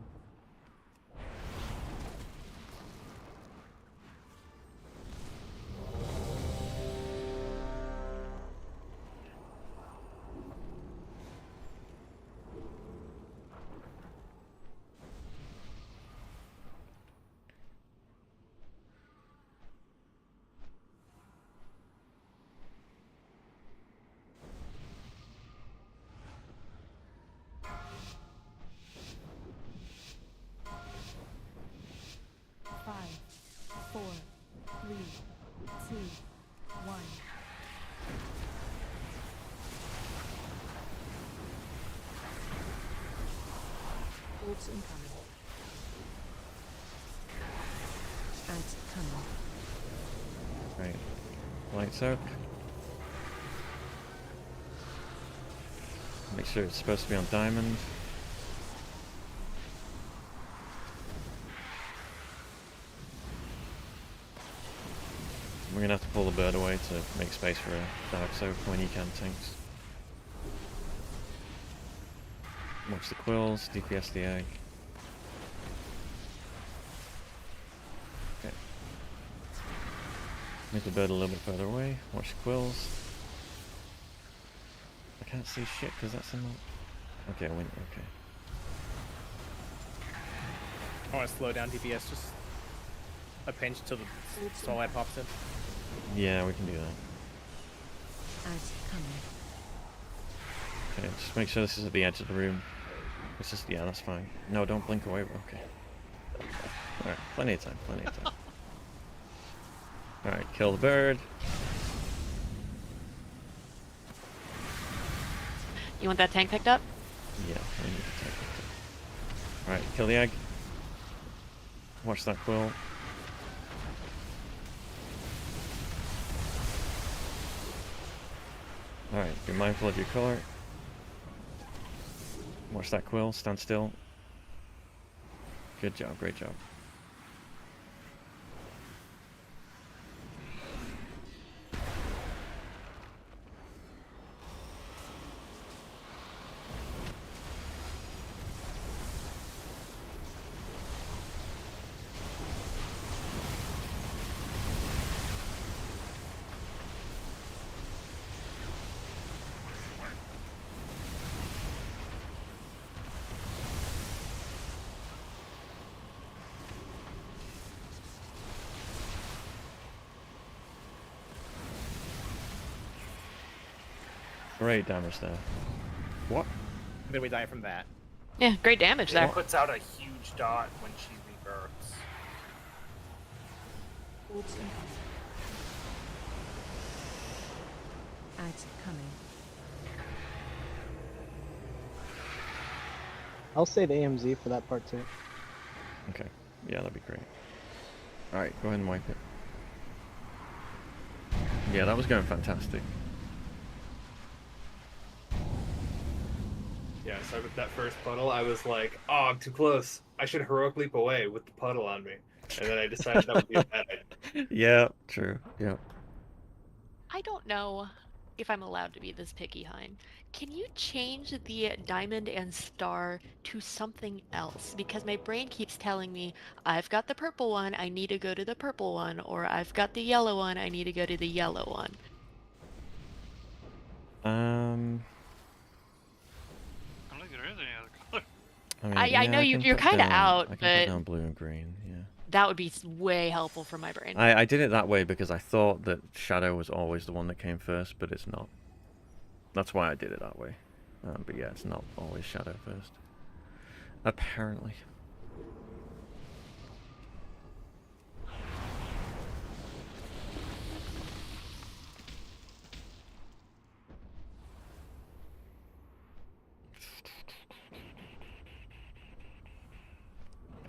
Five, 4, 3, 2, 1. Orbs incoming. Ads coming. Right. Lights out. Make sure it's supposed to be on diamond. We're gonna have to pull the bird away to make space for a dark soak when you can tanks. Watch the quills, DPS the egg. Okay. Make the bird a little bit further away. Watch the quills. I can't see shit because that's in the... Okay, I went. Okay. I want to slow down DPS just a pinch till the Soulad pops in. Yeah, we can do that. Ads coming. Okay, just make sure this is at the edge of the room. It's just, yeah, that's fine. No, don't blink away. Okay. Alright, plenty of time, plenty of time. Alright, kill the bird. You want that tank picked up? Yeah, I need to take it. Alright, kill the egg. Watch that quill. Alright, be mindful of your color. Watch that quill, stand still. Good job, great job. Great damage there. What? Then we die from that. Yeah, great damage It there. puts out a huge dot when she rebirths. Orbs incoming. Ads coming. I'll save AMZ for that part too. Okay. Yeah, that'd be great. Alright, go ahead and wipe it. Yeah, that was going fantastic. Yeah, so with that first puddle, I was like, oh, I'm too close. I should heroic leap away with the puddle on me. And then I decided that would be a bad idea. Yeah, true. Yeah. I don't know if I'm allowed to be this picky, Hein. Can you change the diamond and star to something else? Because my brain keeps telling me, I've got the purple one, I need to go to the purple one, or I've got the yellow one, I need to go to the yellow one. I don't think there is any other color. I mean, I yeah, know can you're put kind of down- out, I can but put down blue and green, yeah. that would be way helpful for my brain. I did it that way because I thought that Shadow was always the one that came first, but it's not. That's why I did it that way. But yeah, it's not always shadow first. Apparently.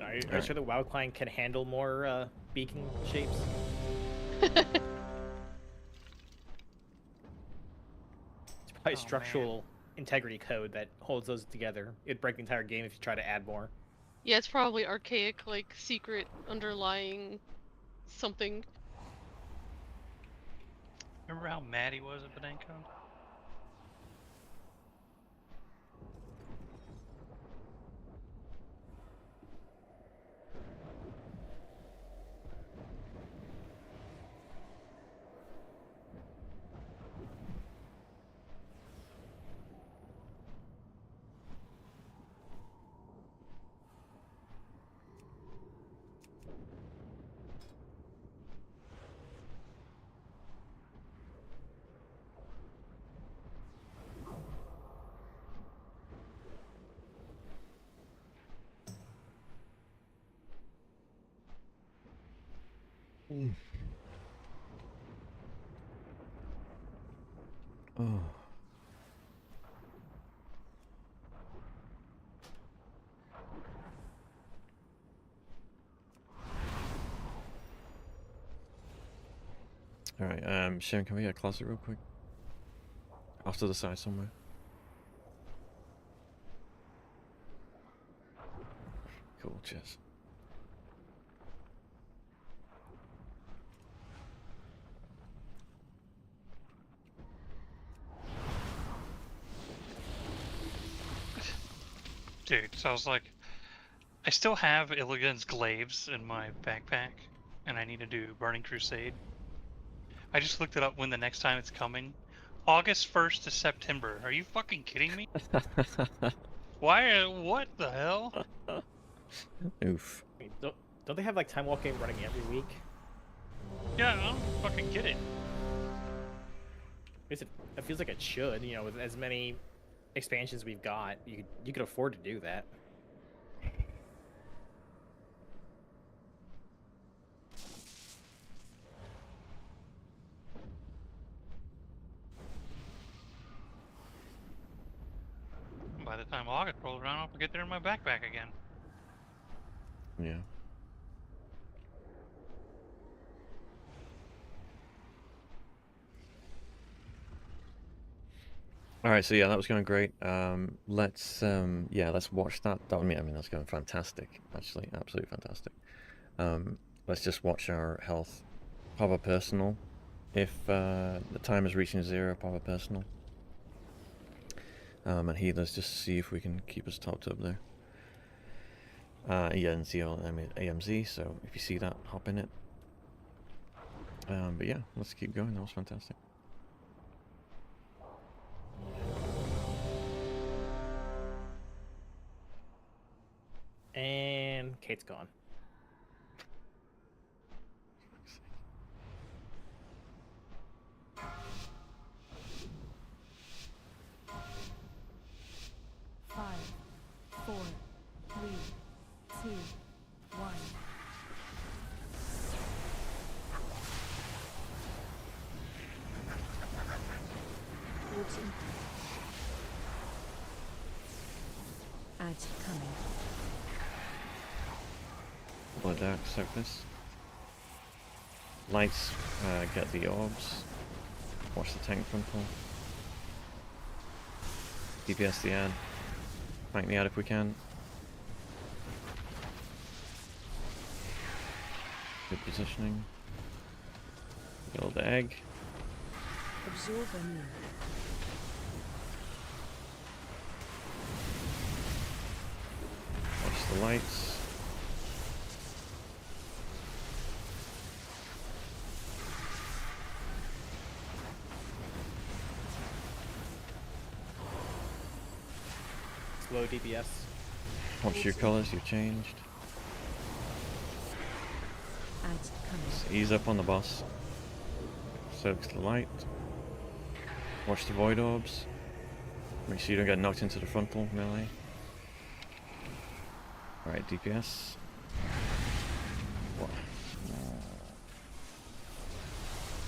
Are you sure the WoW client can handle more beacon shapes? It's probably structural integrity code that holds those together. It'd break the entire game if you try to add more. Yeah, it's probably archaic, like secret underlying something. Remember how mad he was at Bedenko? Oh. Alright, Sharon, can we get a closet real quick? Off to the side somewhere. Cool, cheers. Dude, so I was like, I still have Illigan's glaives in my backpack, and I need to do Burning Crusade. I just looked it up when the next time it's coming. August 1st to September. Are you fucking kidding me? Why? What the hell? Oof. I mean, don't they have like Time Walking running every week? Yeah, I don't fucking get it. It feels like it should. You know, with as many expansions we've got, you could afford to do that. By the time August rolls around, I'll get there in my backpack again. Yeah. All right, so yeah, that was going great. Let's watch that. I mean, that's going fantastic. Actually, absolutely fantastic. Let's just watch our health. Pop a personal. If the time is reaching 0, pop a personal. And healers, just to see if we can keep us topped up there. Yeah, and see all AMZ. So if you see that, hop in it. But yeah, let's keep going. That was fantastic. And Kate's gone. Five, 4, 3, 2, 1. Ads coming. Blood Dark Surface. Lights, get the orbs. Watch the tank frontal. DPS the ad. Flank the ad if we can. Good positioning. Build the egg. Absorb anew. Watch the lights. Low DPS. Watch your colors, you've changed. Ads coming. Just ease up on the boss. Soaks the light. Watch the void orbs. Make sure you don't get knocked into the frontal melee. Alright, DPS. What?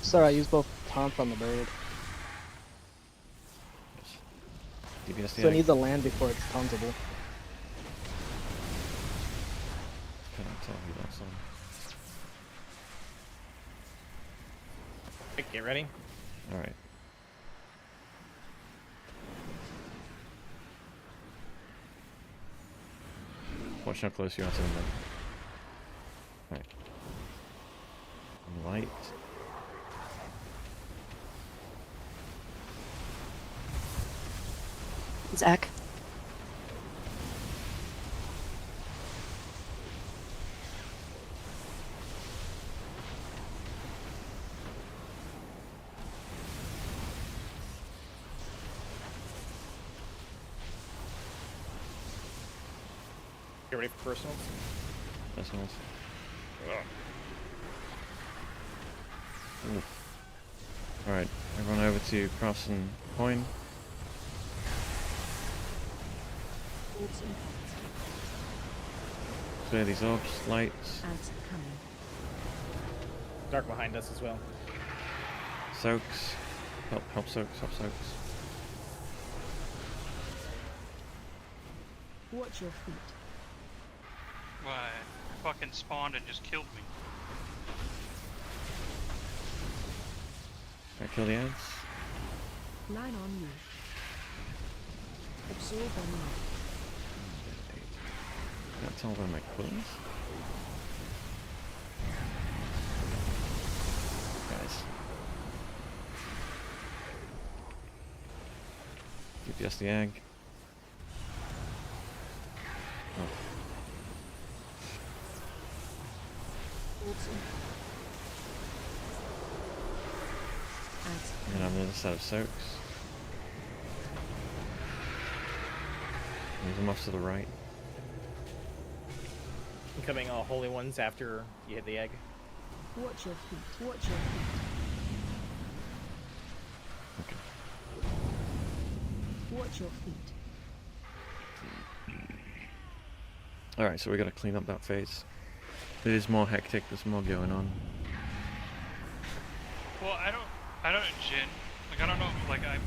Sorry, I used both taunt on the bird. DPS So it needs to land before it's tauntable. Cannot tell who that's on. Get ready. Alright. Watch how close you are to the mid. Right. Light. Zach. Get ready for personals. Personals. Alright, everyone over to Cross and Coin. Clear these orbs, lights. Dark behind us as well. Soaks. Help soaks, help soaks. Watch your feet. Why? Fucking spawned and just killed me. Alright, kill the ads. Line on you. Absorb on you. Can't tell by my quills. Guys. DPS the egg. Oh. And I'm the other side of soaks. Move them off to the right. Incoming holy ones after you hit the egg. Watch your feet. Watch your feet. Okay. Watch your feet. Alright, so we gotta clean up that phase. It is more hectic, there's more going on. Well, I don't Jin. Like, I don't know, like, I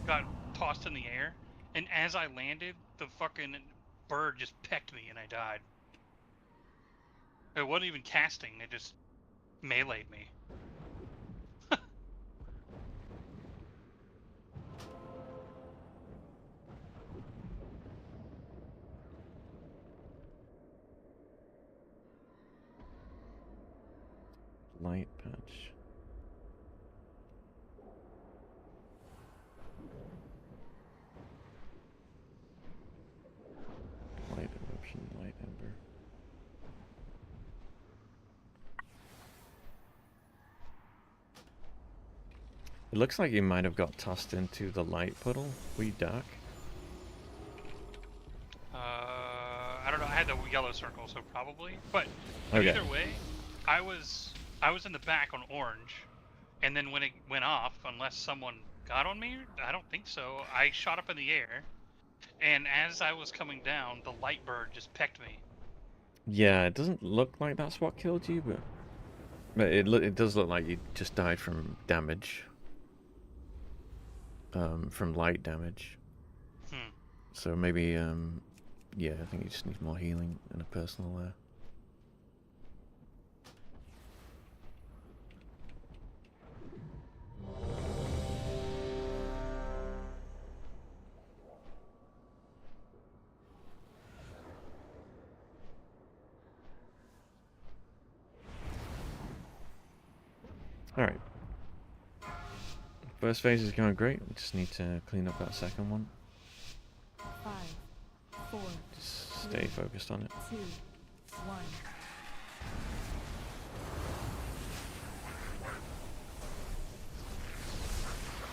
got tossed in the air, and as I landed, the fucking bird just pecked me and I died. It wasn't even casting, it just meleeed me. Light patch. Light eruption, light ember. It looks like you might have got tossed into the light puddle. Were you dark? I don't know, I had the yellow circle, so probably. But Okay. either way, I was in the back on orange, and then when it went off, unless someone got on me, I don't think so, I shot up in the air, and as I was coming down, the light bird just pecked me. Yeah, it doesn't look like that's what killed you, but it does look like you just died from damage. From light damage. So maybe yeah, I think you just need more healing and a personal there. Alright. First phase is going great. We just need to clean up that second one. 5, 4. Just stay focused on it. 2, 1.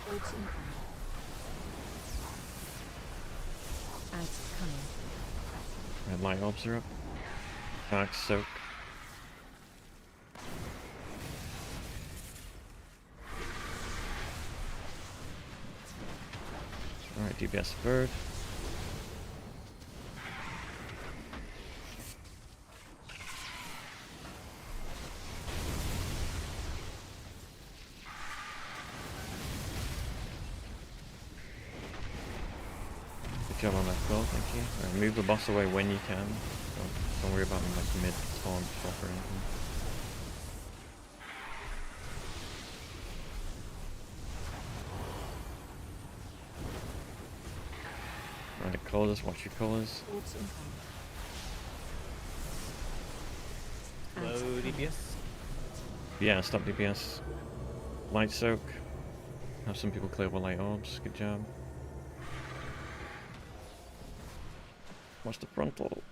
Ults in. Ads coming. Red light orbs are up. Dark soak. Alright, DPS bird. Good job on that quill, thank you. Right, move the boss away when you can. Don't worry about like mid-spawn swap or anything. Right, colours, watch your colours. Low DPS. Yeah, stop DPS. Light soak. Have some people clear with light orbs. Good job. Watch the frontal.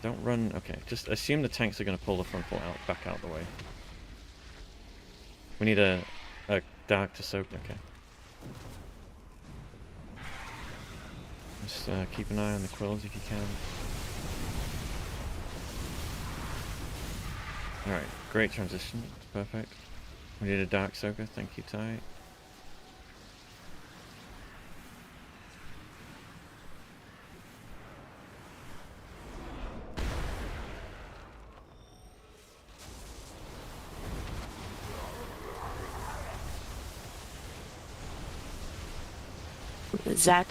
Don't run. Okay, just assume the tanks are going to pull the frontal out, back out the way. We need a dark to soak. Okay. Just keep an eye on the quills if you can. Alright, great transition. Perfect. We need a dark soaker. Thank you, Ty. Zach.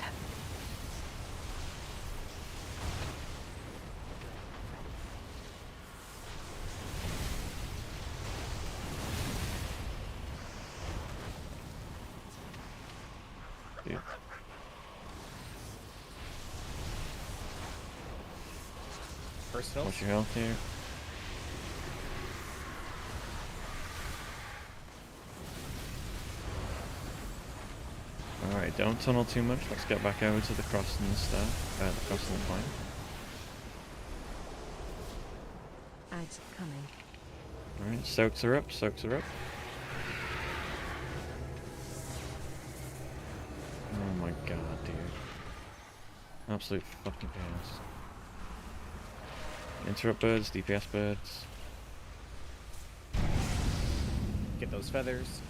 Yeah. Personal. What's your health here? Alright, don't tunnel too much. Let's get back over to the cross and the staff. The cross and the point. Ads coming. Alright, soaks are up, soaks are up. Oh my god, dude. Absolute fucking chaos. Interrupt birds, DPS birds. Get those feathers.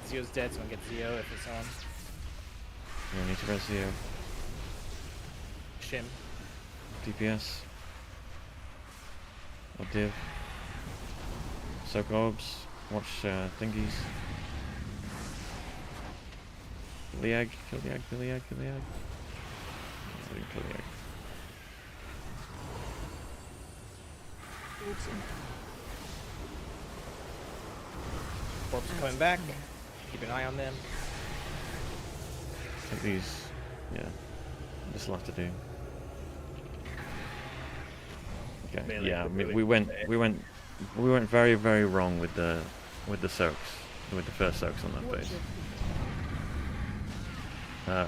Zio's dead, so I can get Zio if it's on. You don't need to res Zio. Shim. DPS. Or div. Soak orbs. Watch thingies. Kill the egg, kill the egg, kill the egg, kill the egg. I didn't kill the egg. Corpse coming back. Keep an eye on them. Take these. Yeah. This will have to do. Okay. Melee Yeah, could we really went play. we went very, very wrong with the soaks. With the first soaks on that phase.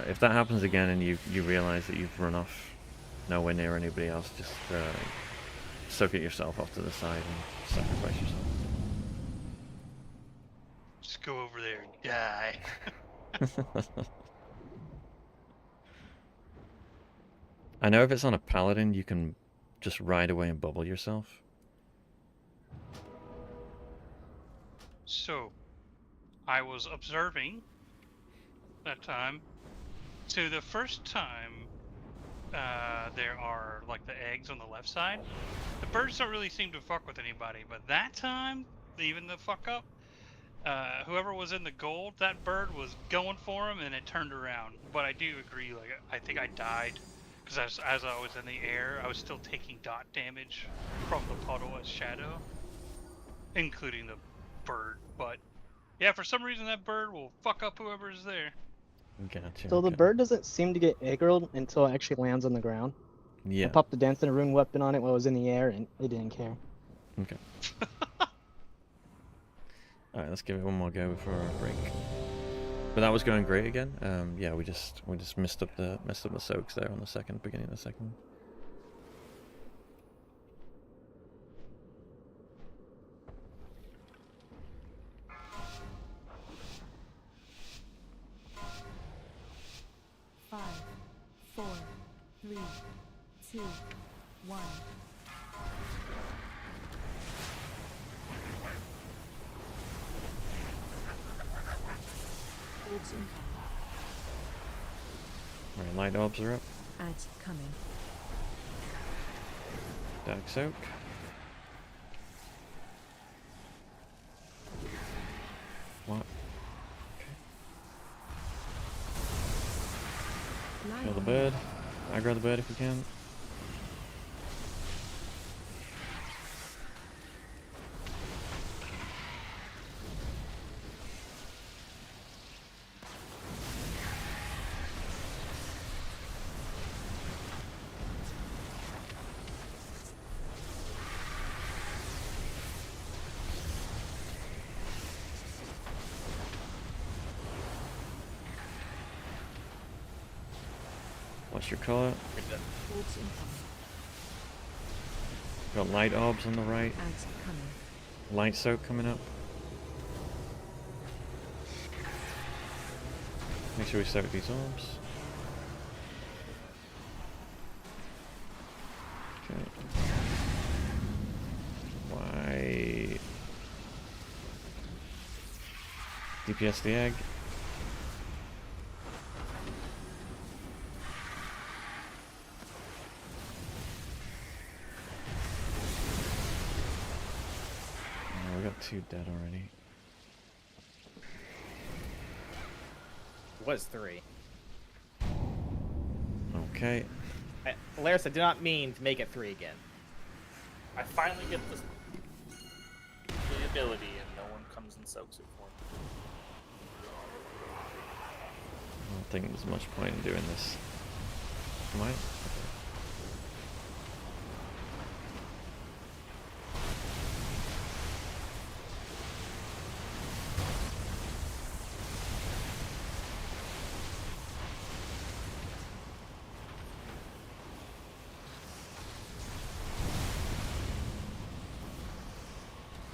If that happens again and you realize that you've run off nowhere near anybody else, just soak it yourself off to the side and sacrifice yourself. Just go over there and die. I know if it's on a paladin, you can just ride away and bubble yourself. So, I was observing that time. So the first time, there are like the eggs on the left side. The birds don't really seem to fuck with anybody, but that time, even the fuck up, whoever was in the gold, that bird was going for him and it turned around. But I do agree, like, I think I died because as I was in the air, I was still taking dot damage from the puddle as shadow, including the bird. But yeah, for some reason that bird will fuck up whoever's there. Gotcha. So the okay. bird doesn't seem to get aggroed until it actually lands on the ground. Yeah. I popped the Dance in a Rune weapon on it while it was in the air, and it didn't care. Okay. Alright, let's give it one more go before our break. But that was going great again. Yeah, we just messed up the soaks there on the beginning of the second. Five, 4, 3, 2, 1. Urgent. Alright, light orbs are up. Ads coming. Dark soak. What? Kill the bird. Aggro the bird if we can. What's your color? Orbs incoming. Got light orbs on the right. Ads coming. Light soak coming up. Make sure we soak these orbs. Okay. Why? DPS the egg. We got 2 dead already. It was 3. Okay. Laris, I did not mean to make it 3 again. I finally get the ability and no one comes and soaks it for me. I don't think there's much point in doing this. Am I?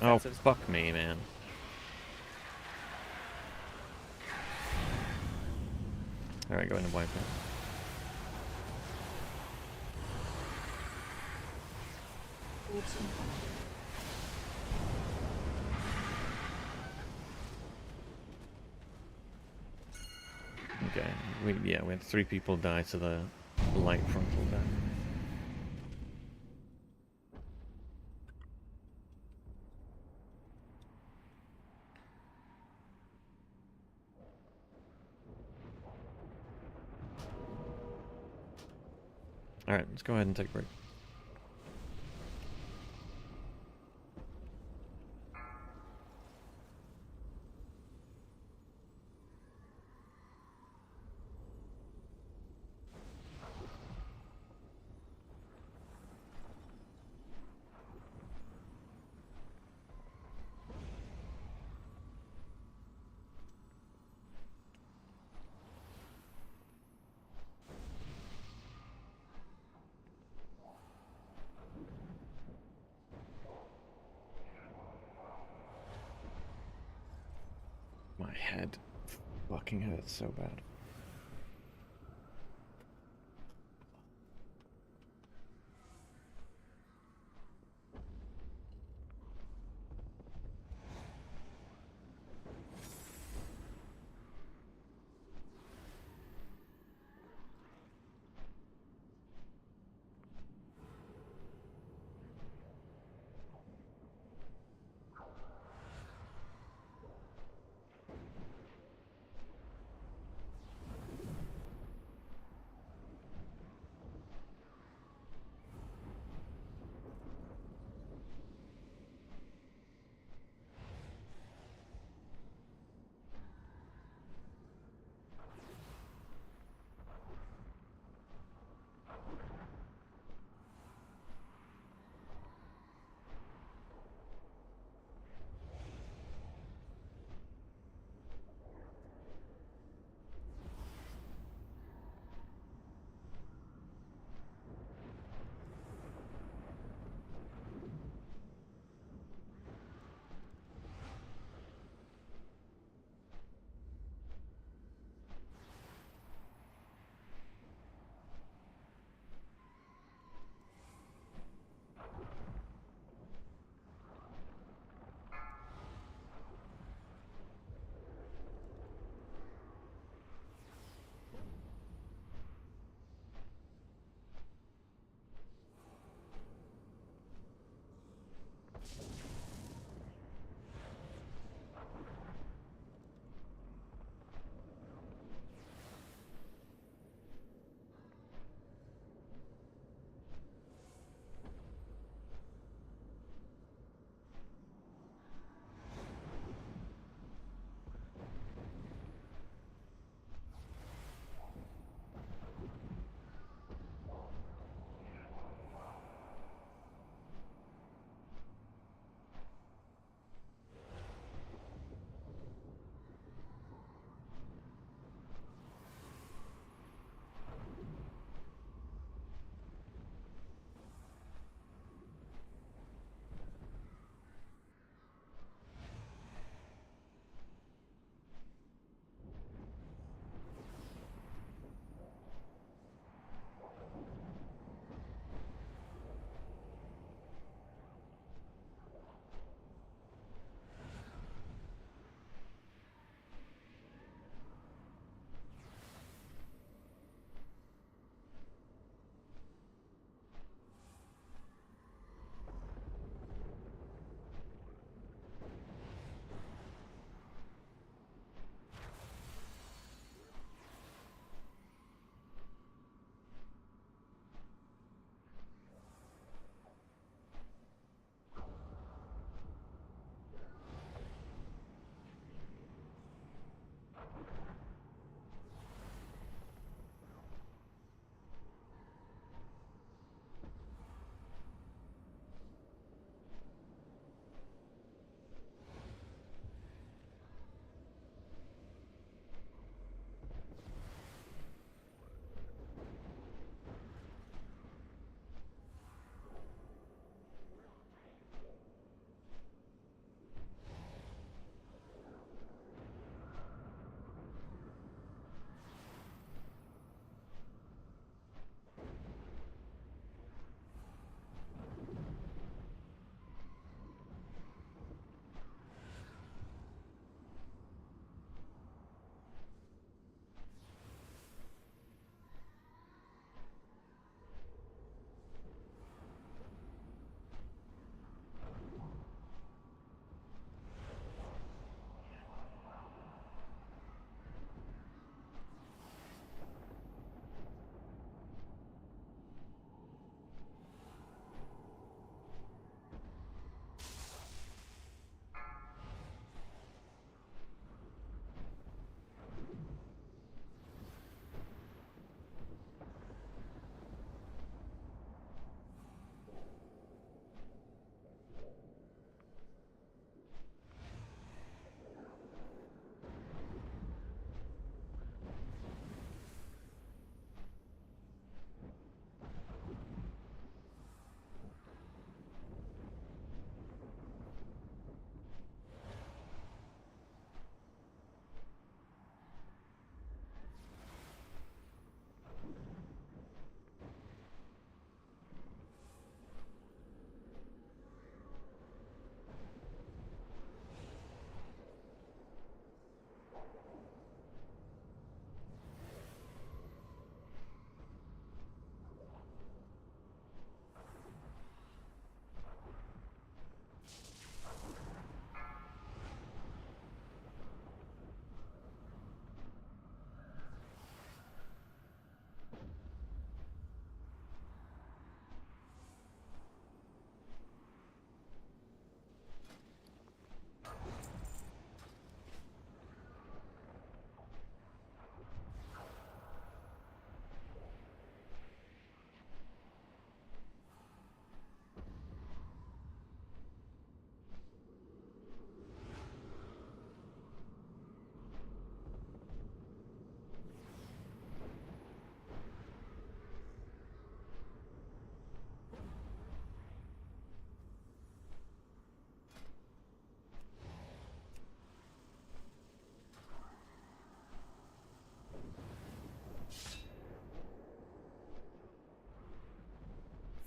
Oh, fuck me, man. Alright, go ahead and wipe it. Orbs incoming. Okay, we had 3 people die to the light frontal death. Alright, let's go ahead and take a break. My head fucking hurts so bad.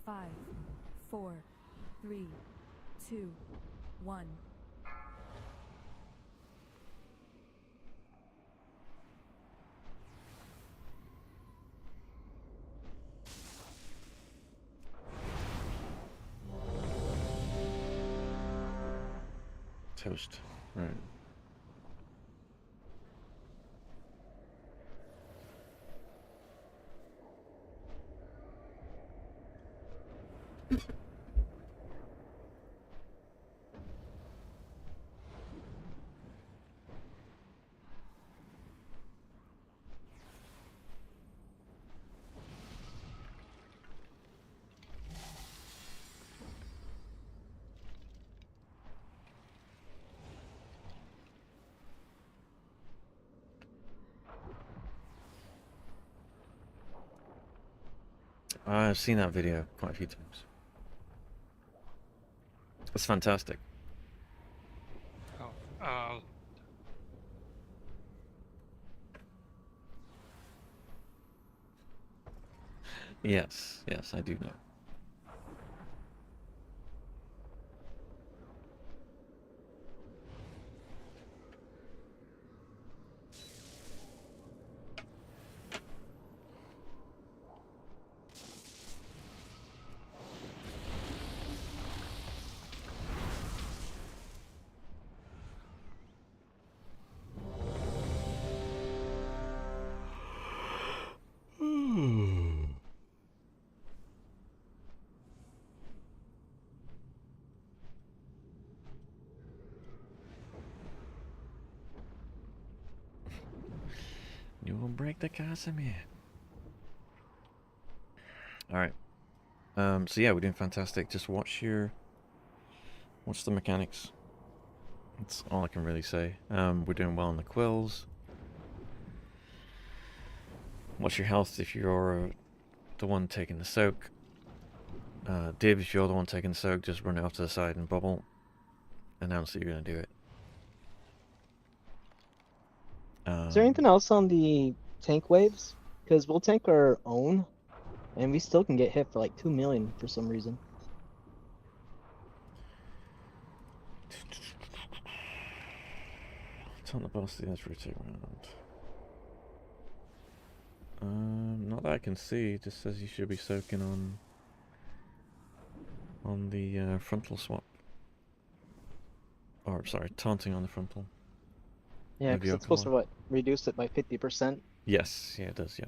5, 4, 3, 2, 1. Toast. Right. I've seen that video quite a few times. It's fantastic. Oh, Yes, yes, I do know. You will break the Casimir. Alright. So yeah, we're doing fantastic. Just watch the mechanics. That's all I can really say. We're doing well on the quills. Watch your health if you're the one taking the soak. Div, if you're the one taking the soak, just run it off to the side and bubble. Announce that you're going to do it. Is there anything else on the tank waves? Because we'll tank our own, and we still can get hit for like 2 million for some reason. Taunt the boss, the edge rotate round. Not that I can see. It just says you should be soaking on the frontal swap. Or sorry, taunting on the frontal. Yeah, because it's supposed to what, reduce it by 50%. Yes, yeah, it does. Yeah.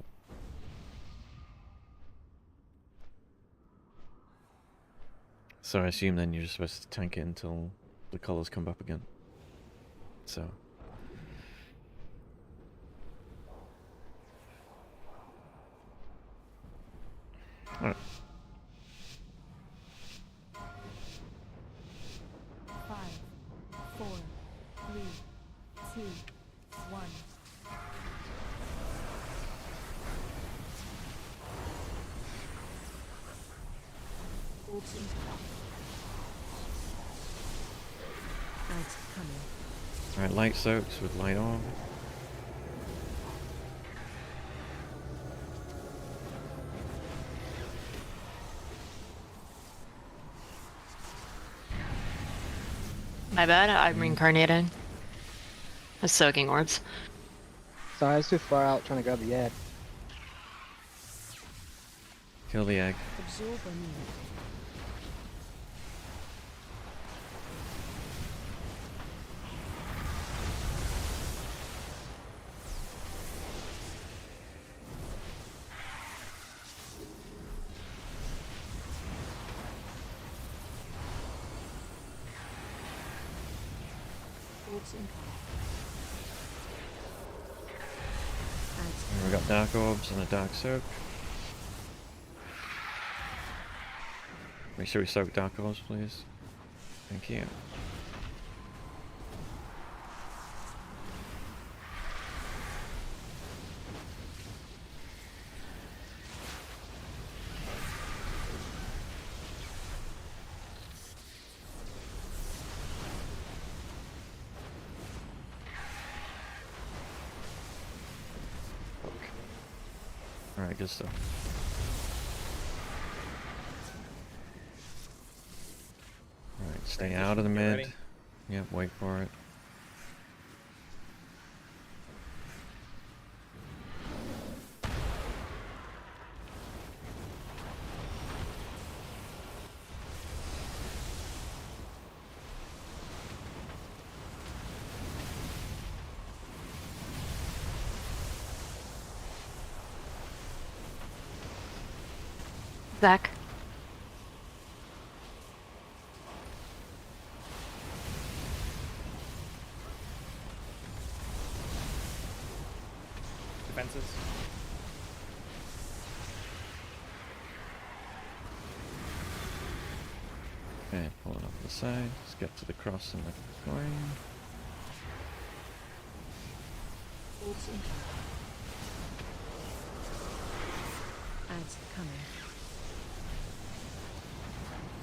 So I assume then you're just supposed to tank it until the colors come up again. So. Alright. 5, 4, 3, 2, 1. Ult coming. Alright, light soaks with light on. My bad, I'm reincarnated. I was soaking orbs. Sorry, I was too far out trying to grab the egg. Kill the egg. Absorb needed. And we got dark orbs and a dark soak. Make sure we soak dark orbs, please. Thank you. Alright, good stuff. Stay out of the Get mid. ready. Yep, wait for it. Zach. Defenses. Okay, pull it up the side. Let's get to the cross and the coin. Ults incoming. Ads coming.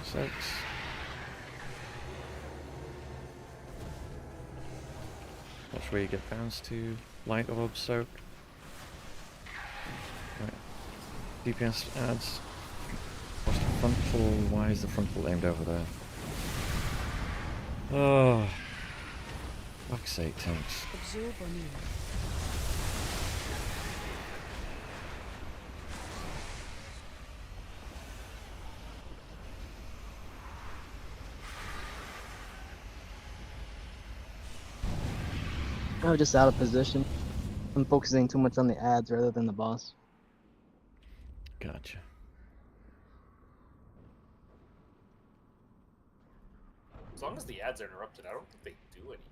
6. Watch where you get bounced to. Light orb soak. Right. DPS adds. What's the frontal? Why is the frontal aimed over there? Oh. Fuck's sake, tanks. Absorb on you. I was just out of position. I'm focusing too much on the ads rather than the boss. Gotcha. As long as the ads are interrupted, I don't think they do anything.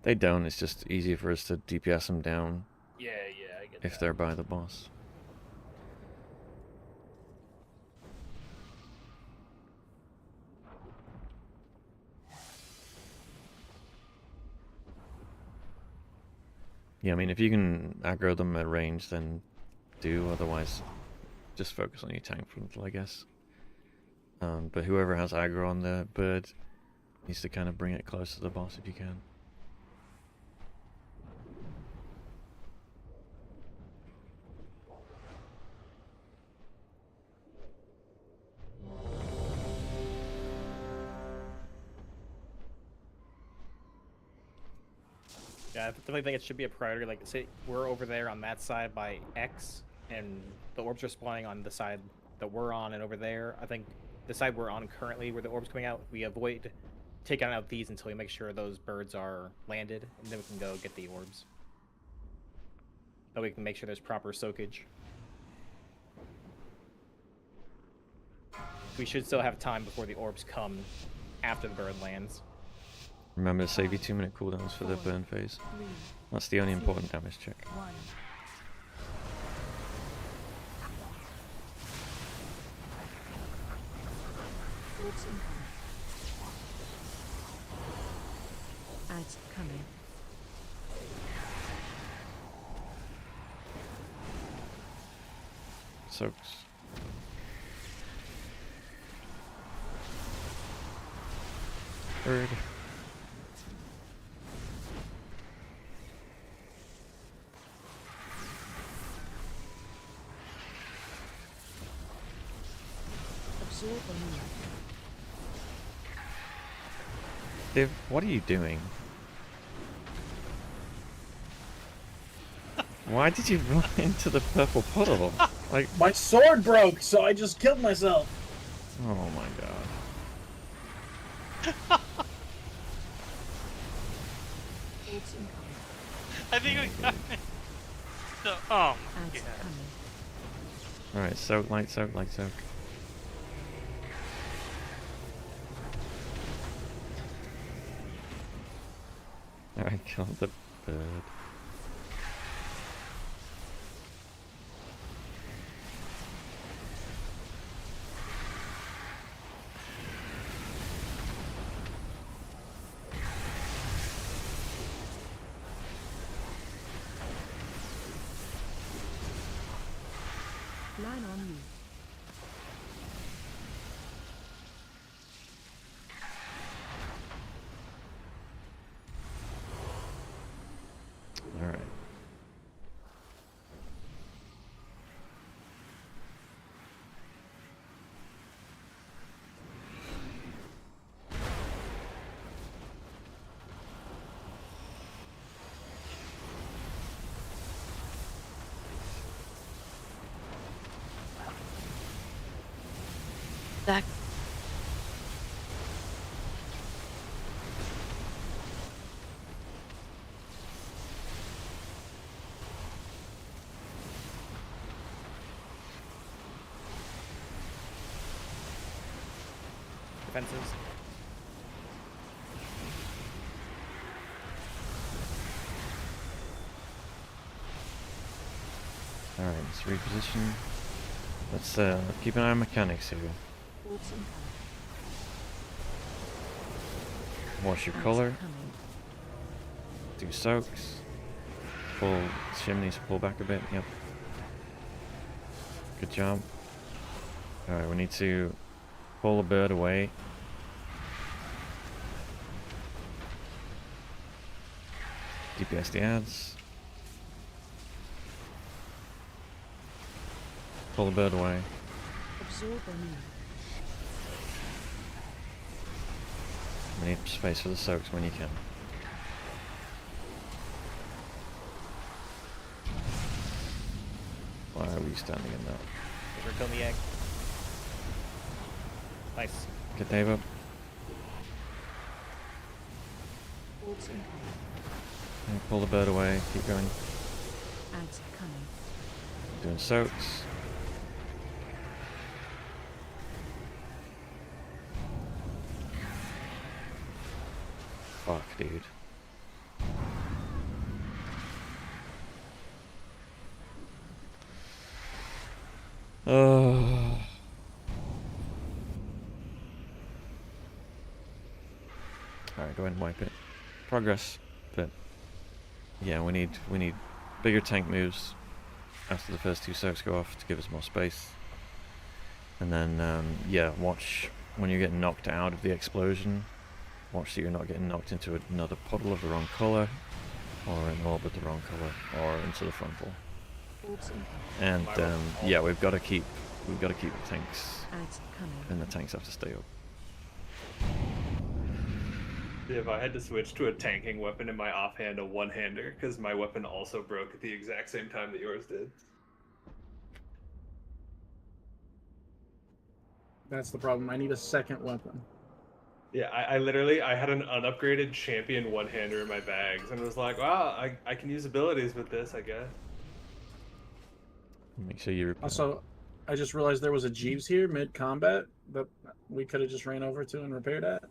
They don't, it's just easier for us to DPS them down Yeah, I get if that. they're by the boss. Yeah, I mean, if you can aggro them at range, then do. Otherwise, just focus on your tank frontal, I guess. But whoever has aggro on the bird needs to kind of bring it close to the boss if you can. Yeah, I definitely think it should be a priority. Like, say we're over there on that side by X, and the orbs are spawning on the side that we're on, and over there, I think the side we're on currently, where the orbs coming out, we avoid taking out these until we make sure those birds are landed, and then we can go get the orbs. That we can make sure there's proper soakage. We should still have time before the orbs come after the bird lands. Remember to save your 2-minute cooldowns for the burn phase. 3, That's the only important damage check. 1. Ults incoming. Ads coming. Soaks. Bird. Absorb on you. Div, what are you doing? Why did you run into the purple puddle? Like, My sword broke, so I just killed myself. oh my god. Ults incoming. I think we got it. So, oh my Ads god. coming. Alright, soak, light soak, light soak. Alright, kill the bird. Line on you. Alright. Zach. Defensives. Alright, let's reposition. Let's keep an eye on mechanics here. Orbs incoming. Wash your Ads color. coming. Do soaks. Pull chimneys, pull back a bit. Yep. Good job. Alright, we need to pull the bird away. DPS the ads. Pull the bird away. Absorb anew. We need space for the soaks when you can. Why are we standing in that? We're killing the egg. Nice. Get Dave up. Orbs incoming. And pull the bird away. Keep going. Ads coming. Doing soaks. Fuck, dude. Oh. Alright, go ahead and wipe it. Progress, but yeah, we need bigger tank moves after the first two soaks go off to give us more space. And then yeah, watch when you're getting knocked out of the explosion. Watch that you're not getting knocked into another puddle of the wrong colour, or an orb with the wrong colour, or into the frontal. Orbs incoming. And yeah, we've got to keep the tanks, Ads coming. and the tanks have to stay up. If I had to switch to a tanking weapon in my offhand, a one-hander, because my weapon also broke at the exact same time that yours did. That's the problem. I need a second weapon. Yeah, I literally had an unupgraded champion one-hander in my bags, and was like, wow, I can use abilities with this, I guess. Make sure you. Also, I just realized there was a Jeeves here mid-combat that we could have just ran over to and repaired at.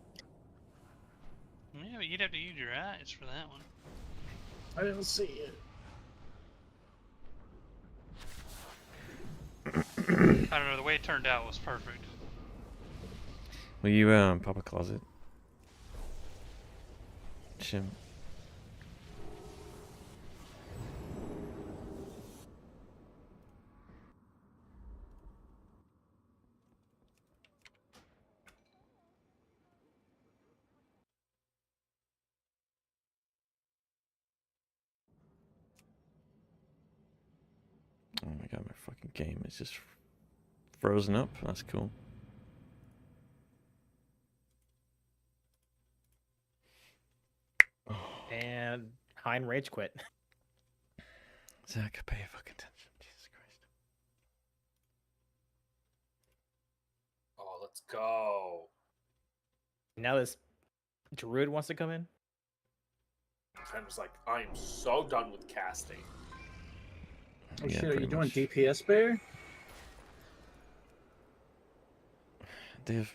Yeah, but you'd have to use your eyes for that one. I didn't see it. I don't know, the way it turned out was perfect. Will you pop a closet? Shim. Oh my god, my fucking game is just frozen up. That's cool. And Hein rage quit. Zach, pay fucking attention. Jesus Christ. Oh, let's go. Now this druid wants to come in. I was like, I am so done with casting. Oh Yeah, shit, are you pretty doing much. DPS bear? Div.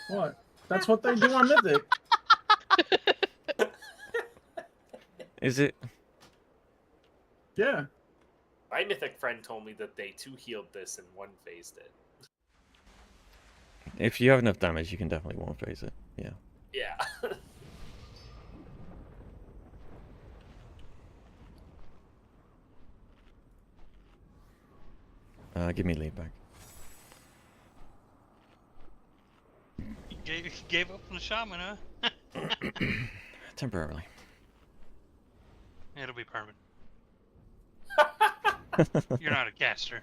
What? That's what they do on Mythic. Is it? Yeah. My mythic friend told me that they two healed this and one phased it. If you have enough damage, you can definitely one phase it. Yeah. Yeah. Give me lead back. He gave up on the shaman, huh? Temporarily. It'll be permanent. You're not a caster.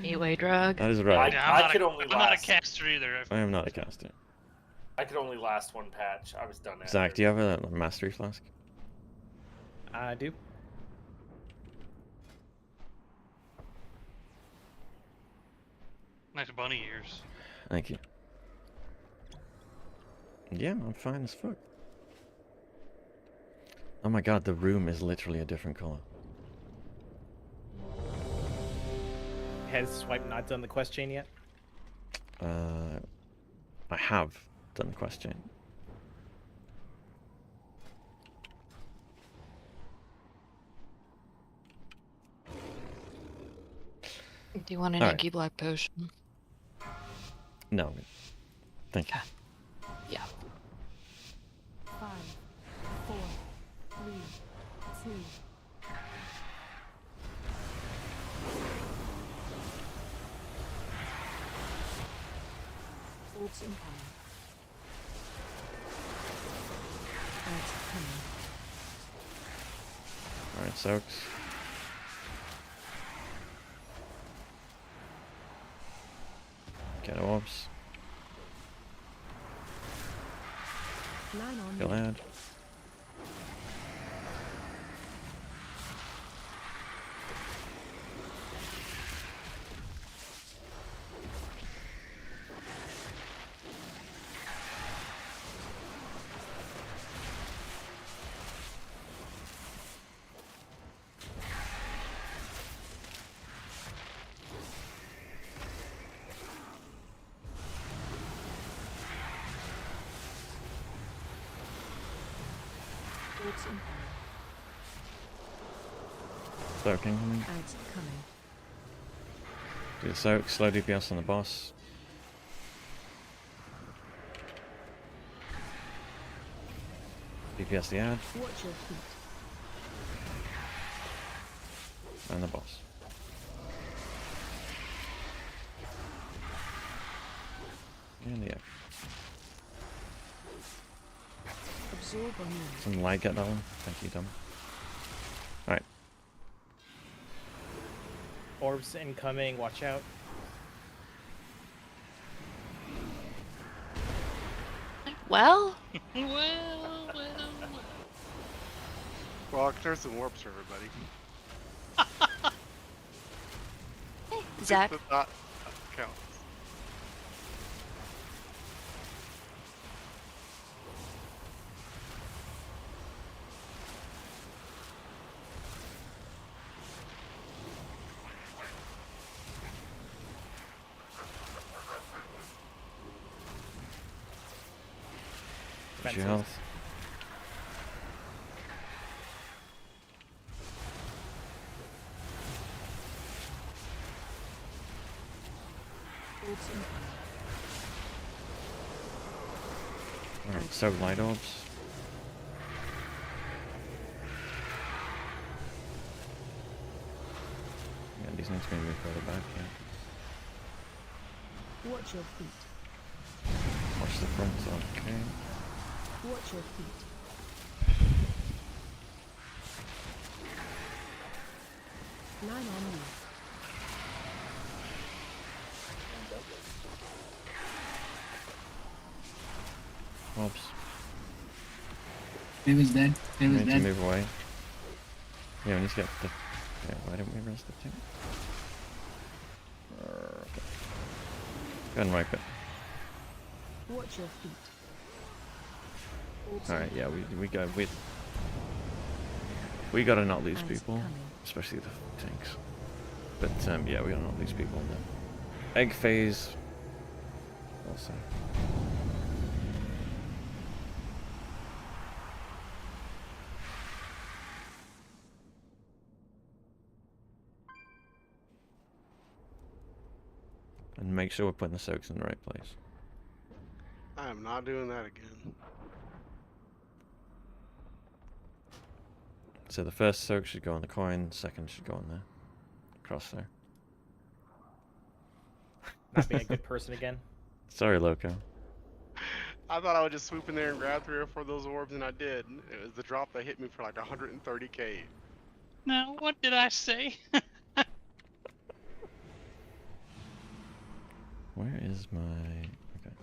Gateway drug. That is right. I'm not a caster either. I am not a caster. I could only last one patch. I was done after. Zach, do you have a mastery flask? I do. Nice bunny ears. Thank you. Yeah, I'm fine as fuck. Oh my god, the room is literally a different color. Has Swipe not done the quest chain yet? I have done the quest chain. Do you want an Alright. Inky Black potion? No. Thank you. Yeah. 5, 4, 3, 2. Orbs incoming. Ads coming. Alright, soaks. Get orbs. Line on Kill me. ad. Orbs incoming. Soaking. Ads coming. Do the soak, slow DPS on the boss. DPS the ad, Watch your feet. and the boss. And the egg. Absorb on me. Some light get that one. Thank you, Dom. Alright. Orbs incoming, watch out. Well, Well, there's some warps for everybody. Zach. That counts. What's your health? Orbs incoming. Alright, so light orbs. Yeah, these need to be moved further back, yeah. Watch your feet. Watch the front, okay. Watch your feet. Line on me. Orbs. It was dead. It We was need to dead. move away. Yeah, we need to get the... Yeah, why didn't we rest the tank? Okay. Go and wipe it. Watch your feet. Orbs Alright, incoming. yeah, we gotta not lose Ads people, coming. especially the tanks. But yeah, we gotta not lose people in the egg phase. Also. And make sure we're putting the soaks in the right place. I am not doing that again. So the first soak should go on the coin, second should go on the crosshair. Not being a good person again. Sorry, Loco. I thought I would just swoop in there and grab 3 or 4 of those orbs, and I did. It was the drop that hit me for like 130k. Now, what did I say? Where is my... Okay.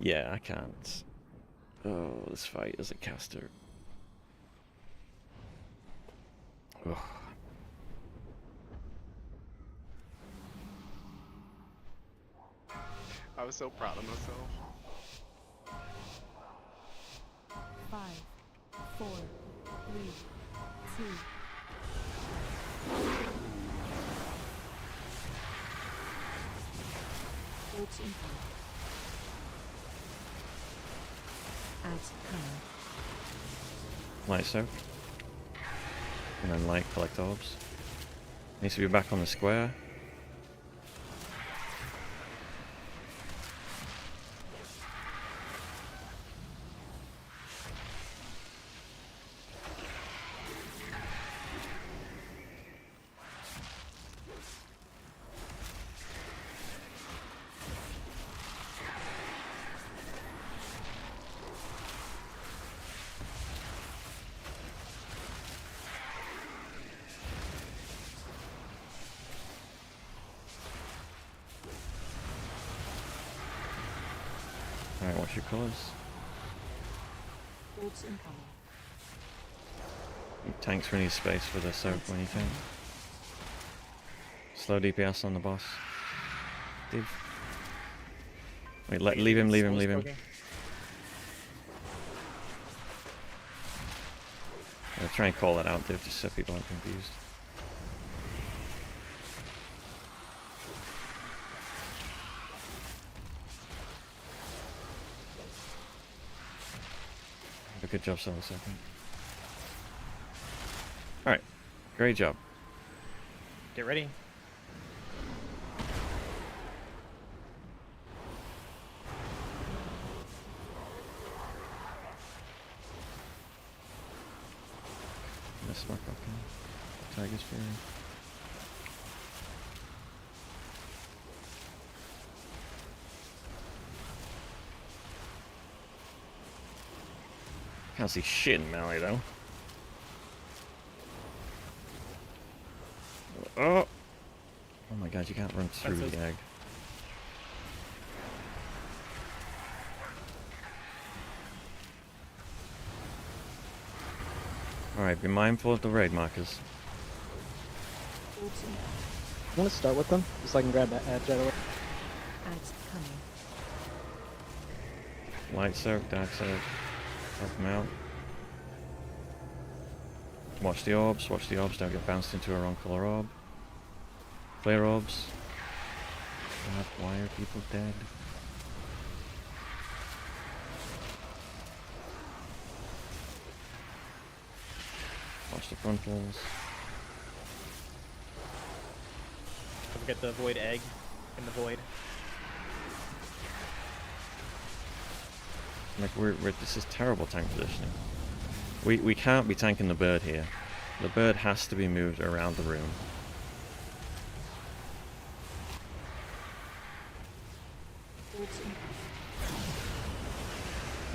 Yeah, I can't. Oh, this fight as a caster. Ugh. I was so proud of myself. 5, 4, 3, 2. Orbs incoming. Ads coming. Light soak. And then light collect orbs. Needs to be back on the square. Alright, watch your colours. Orbs incoming. Tanks will need space for the soak when you tank. Slow DPS on the boss. Div. Wait, leave him. I'll try and call that out, Div, just so people aren't confused. Good job, 7 second. Alright, great job. Get ready. Miss my fucking Tiger's Fury. Can't see shit in melee though. Oh! Oh my god, you can't run through the egg. Alright, be mindful of the raid markers. I want to start with them, just so I can grab that edge out of the way. Ads coming. Light soak, dark soak. Help them out. Watch the orbs, don't get bounced into a wrong colour orb. Flare orbs. God, why are people dead? Watch the frontals. Don't forget the void egg in the void. Like this is terrible tank positioning. We can't be tanking the bird here. The bird has to be moved around the room.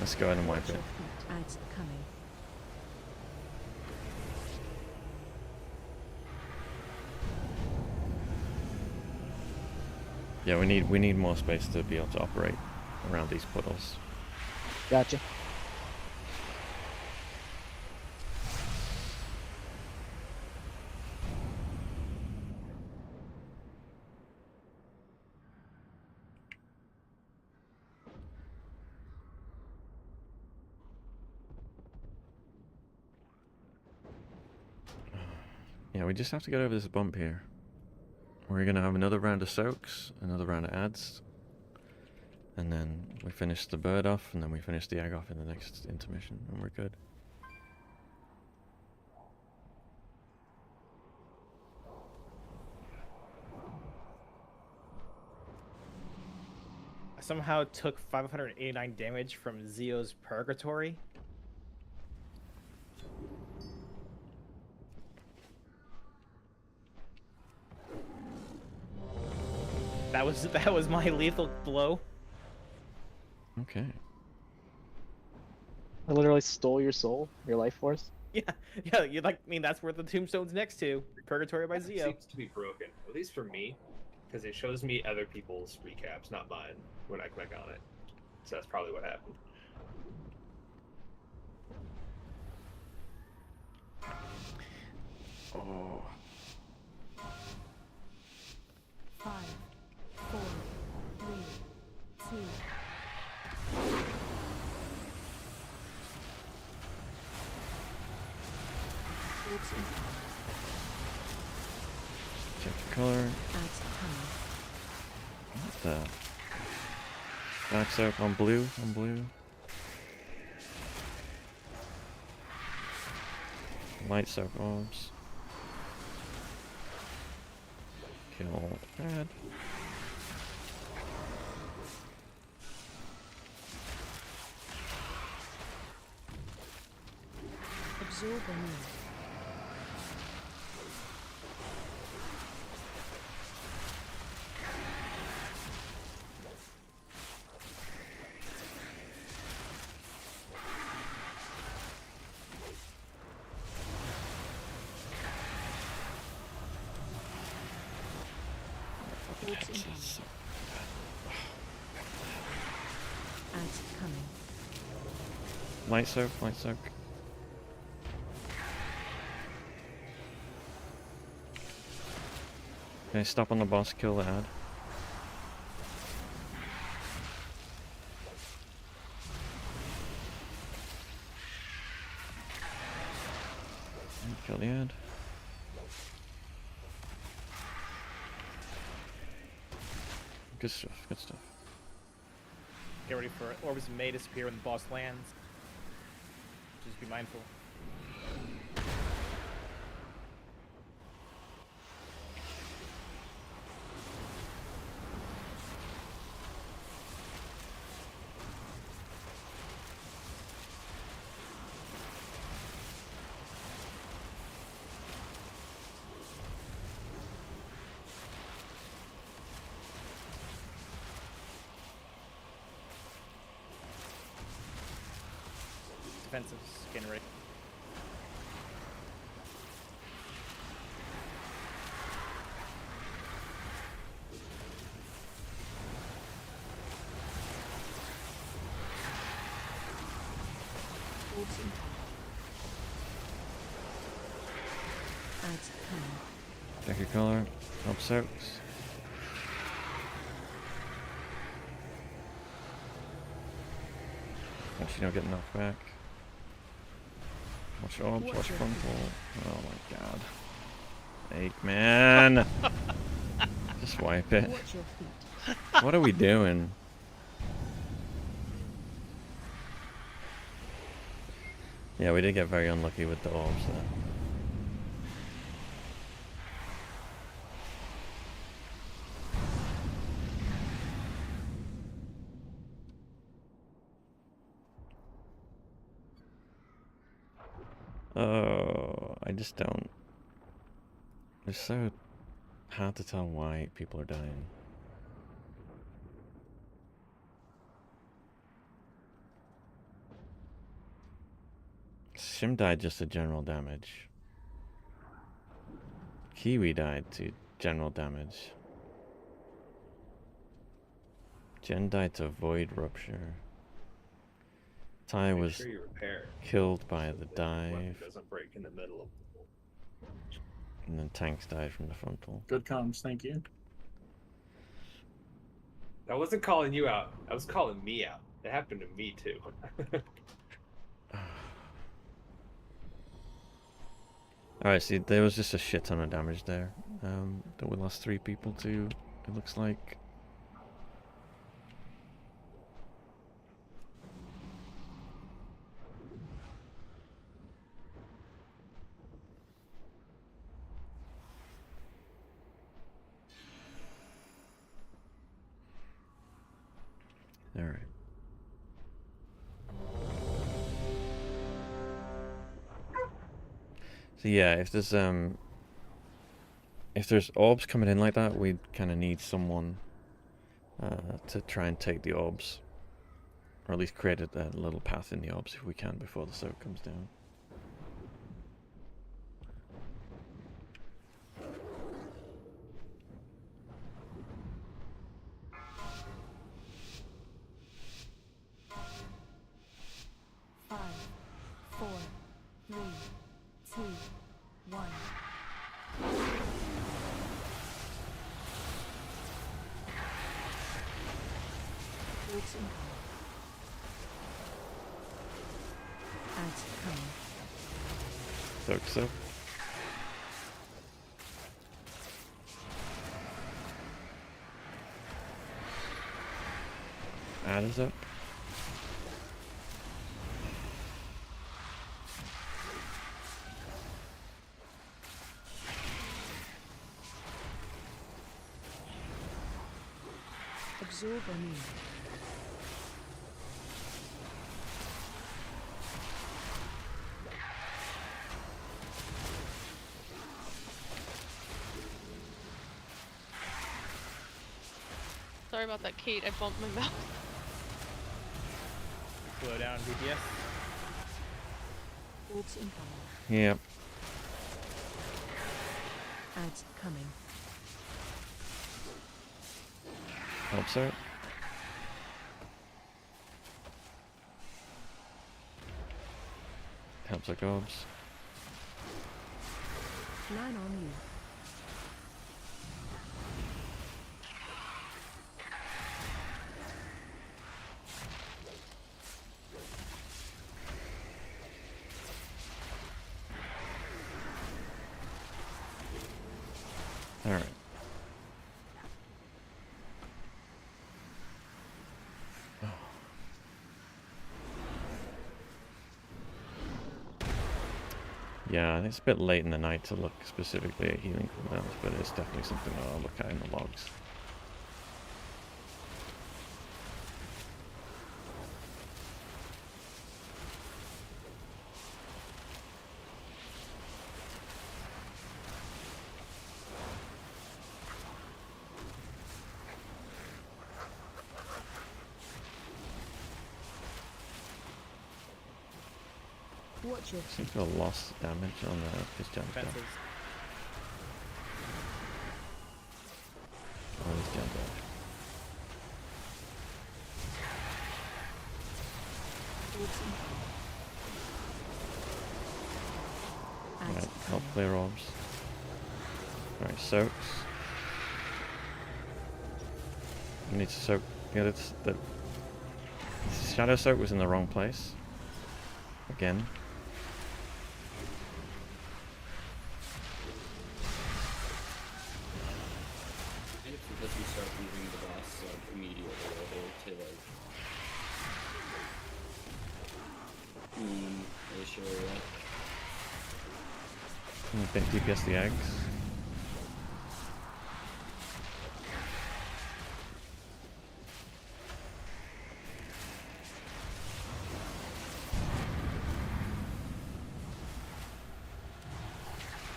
Let's go ahead and wipe it. Ads coming. Yeah, we need more space to be able to operate around these puddles. Gotcha. Yeah, we just have to get over this bump here. We're gonna have another round of soaks, another round of ads, and then we finish the bird off, and then we finish the egg off in the next intermission, and we're good. I somehow took 589 damage from Zio's Purgatory. That was my lethal blow. Okay. I literally stole your soul, your life force. Yeah, you like. I mean, that's where the tombstone's next to. Purgatory by Zio. Seems to be broken, at least for me, because it shows me other people's recaps, not mine, when I click on it. So that's probably what happened. Oh. 5, 4, 3, Orbs incoming. Check the color. Ads coming. What the? Black soap on blue. On blue. Light soap orbs. Kill red. Absorb anew. Orbs incoming. Ads coming. Light soak, light soak. Okay, stop on the boss, kill the ad. Kill the ad. Good stuff, good stuff. Get ready for it. Orbs may disappear when the boss lands. Just be mindful. Defensives, getting ready. Orbs incoming. Ads coming. Check your color. Help soaks. Hope you don't get knocked back. Watch orbs, watch frontal. Oh my god. Eggman! Just wipe it. Watch your feet. What are we doing? Yeah, we did get very unlucky with the orbs there. Oh, I just don't. It's so hard to tell why people are dying. Shim died just to general damage. Kiwi died to general damage. Jen died to void rupture. Ty was Sure you repair. killed by the Weapon dive, doesn't break in the middle of and then Tanks died from the frontal. Good comms, thank you. I wasn't calling you out. I was calling me out. It happened to me too. Alright, see, there was just a shit ton of damage there. That we lost 3 people to, it looks like. Alright. So yeah, if there's orbs coming in like that, we kind of need someone to try and take the orbs, or at least create a little path in the orbs if we can before the soak comes down. Soak. adders up. Absorb anew. Sorry about that, Kate. I bumped my mouth. Slow down, DPS. Orbs incoming. Yep. Ads coming. Helps out. Helps our gobs. Line on you. Alright. Yeah, I think it's a bit late in the night to look specifically at healing cooldowns, but it's definitely something I'll look at in the logs. Watch your Seems to have lost damage on his jump stuff. Defenses. Oh, his jump dash. Orbs incoming. Alright, help clear orbs. Alright, soaks. You need to soak. Yeah, the shadow soak was in the wrong place. Again. I think it's because we start moving the boss like immediately over to like ish area. I think DPS the eggs.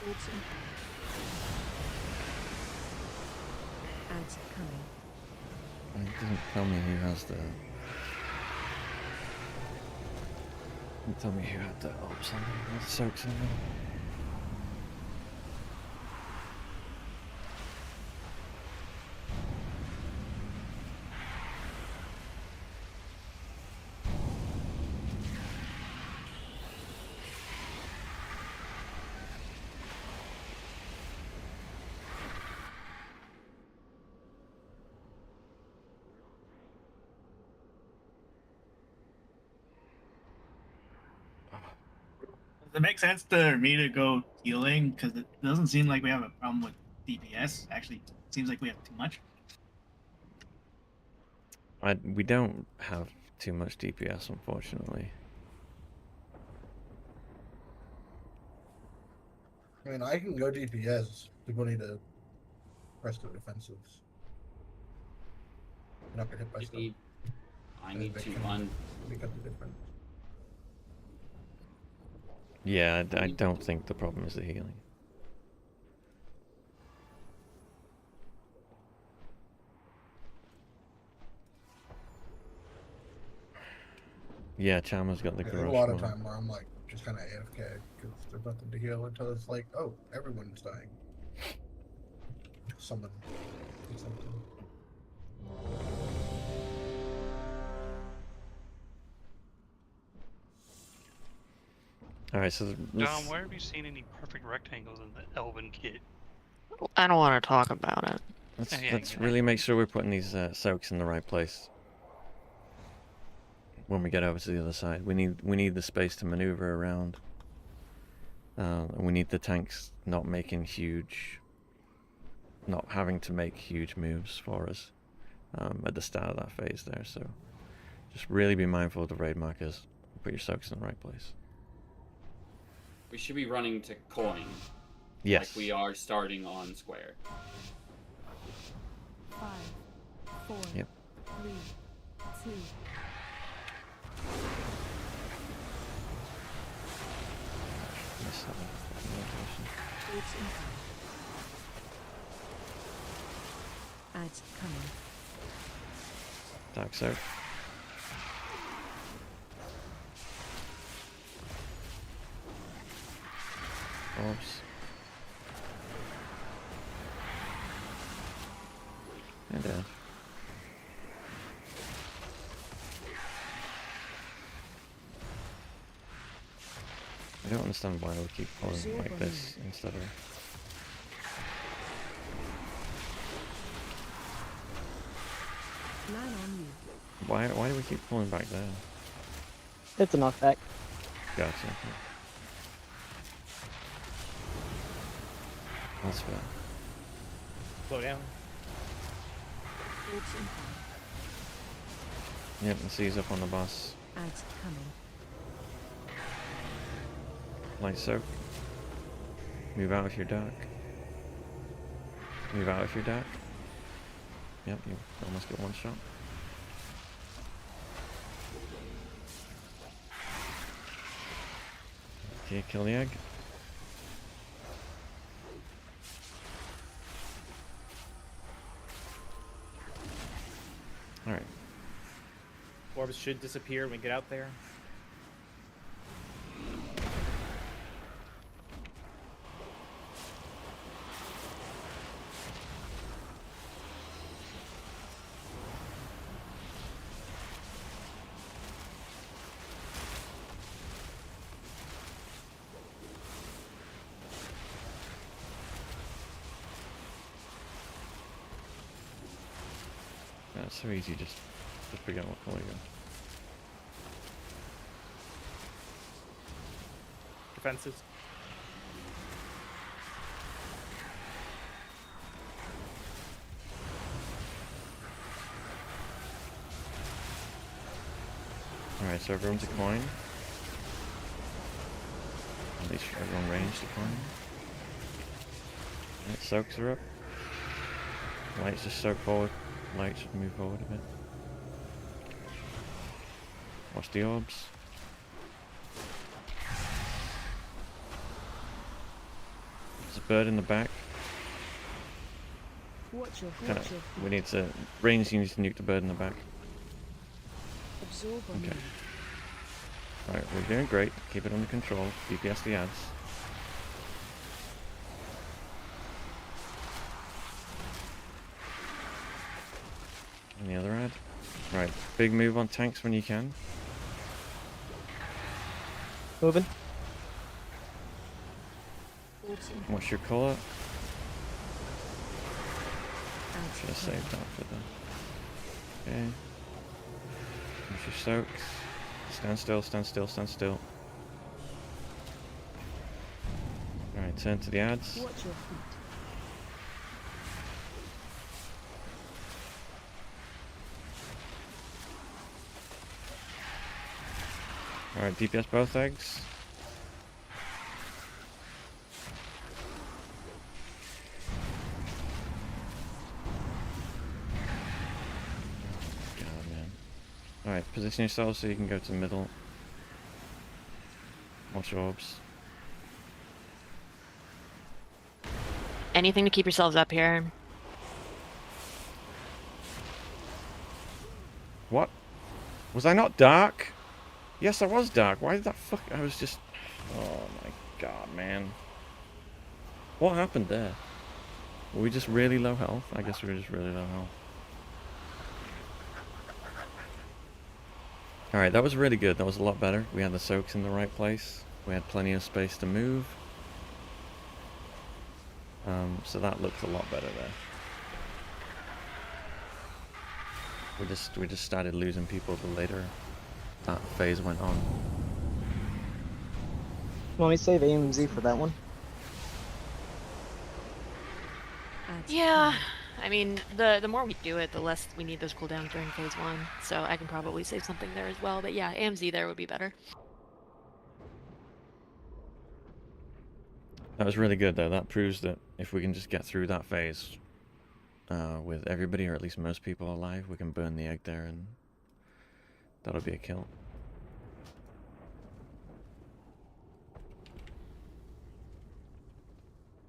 Orbs incoming. Ads coming. It doesn't tell me who has the. Doesn't tell me who had the orbs on them, or the soaks on them. Does it make sense to me to go healing? Because it doesn't seem like we have a problem with DPS. Actually, it seems like we have too much. We don't have too much DPS, unfortunately. I mean, I can go DPS. People need to press the defensives. You're not gonna hit by stuff. I need to un. Make up the difference. Yeah, I don't think the problem is the healing. Yeah, Chama's got the There's garage a lot of one. time where I'm like just kind of AFK because there's nothing to heal until it's like, oh, everyone's dying. Someone did something. Alright, so Dom, where have you seen any perfect rectangles in the Elven kit? I don't want to talk about it. Let's really make sure we're putting these soaks in the right place. When we get over to the other side, we need the space to maneuver around. We need the tanks not having to make huge moves for us at the start of that phase there. So Just really be mindful of the raid markers. Put your soaks in the right place. We should be running to coin. Yes. Like we are starting on square. 5, 4, Yep. 3, 2. Miss that notation. Orbs incoming. Ads coming. Dark soak. Orbs. And dead. I don't understand why we keep pulling like this instead of... Line on you. Why do we keep pulling back there? It's a knockback. Gotcha. That's fair. Slow down. Orbs incoming. Yep, and C's up on the boss. Ads coming. Light soak. Move out if you're dark. Move out if you're dark. Yep, you almost get one shot. Okay, kill the egg. Alright. Orbs should disappear when we get out there. Yeah, it's so easy just to forget what color you're. Defenses. Alright, so everyone's a coin. At least everyone ranged a coin. Alright, soaks are up. Lights just soak forward. Lights should move forward a bit. Watch the orbs. There's a bird in the back. Watch your Kinda, feet. we need to... Range needs to nuke the bird in the back. Absorb on Okay. you. Alright, we're doing great. Keep it under control. DPS the ads. And the other ad. Right, big move on tanks when you can. Moving. Orbs incoming. What's your colour? Ads Should have coming. saved that for the... Okay. What's your soaks? Stand still, stand still, stand still. Alright, turn to the ads. Watch your feet. Alright, DPS both eggs. God, man. Alright, position yourself so you can go to the middle. Watch orbs. Anything to keep yourselves up here. What? Was I not dark? Yes, I was dark. Why did that fuck... I was just... Oh my god, man. What happened there? Were we just really low health? I guess we were just really low health. Alright, that was really good. That was a lot better. We had the soaks in the right place. We had plenty of space to move. So that looked a lot better there. We just started losing people the later that phase went on. Want me to save AMZ for that one? Ads Yeah, I mean, the more we do it, the less we need those cooldowns during phase 1. So I can probably save something there as well. But yeah, AMZ there would be better. That was really good, though. That proves that if we can just get through that phase with everybody, or at least most people alive, we can burn the egg there, and that'll be a kill.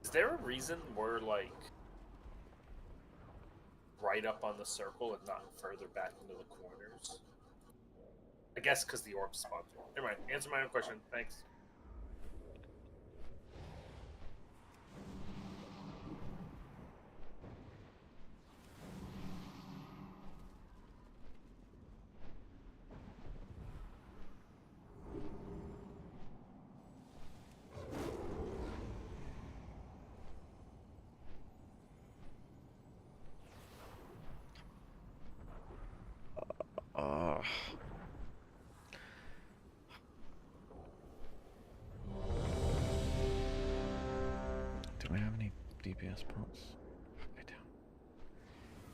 Is there a reason we're like right up on the circle and not further back into the corners? I guess because the orb spawned. Never mind. Answer my own question. Thanks. Do I have any DPS pots? I don't.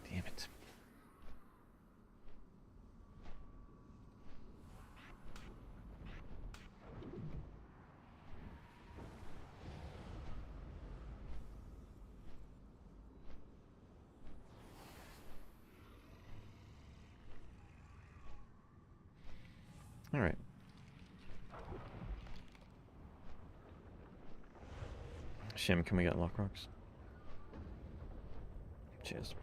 Damn it. All right. Shim, can we get lock rocks? Cheers.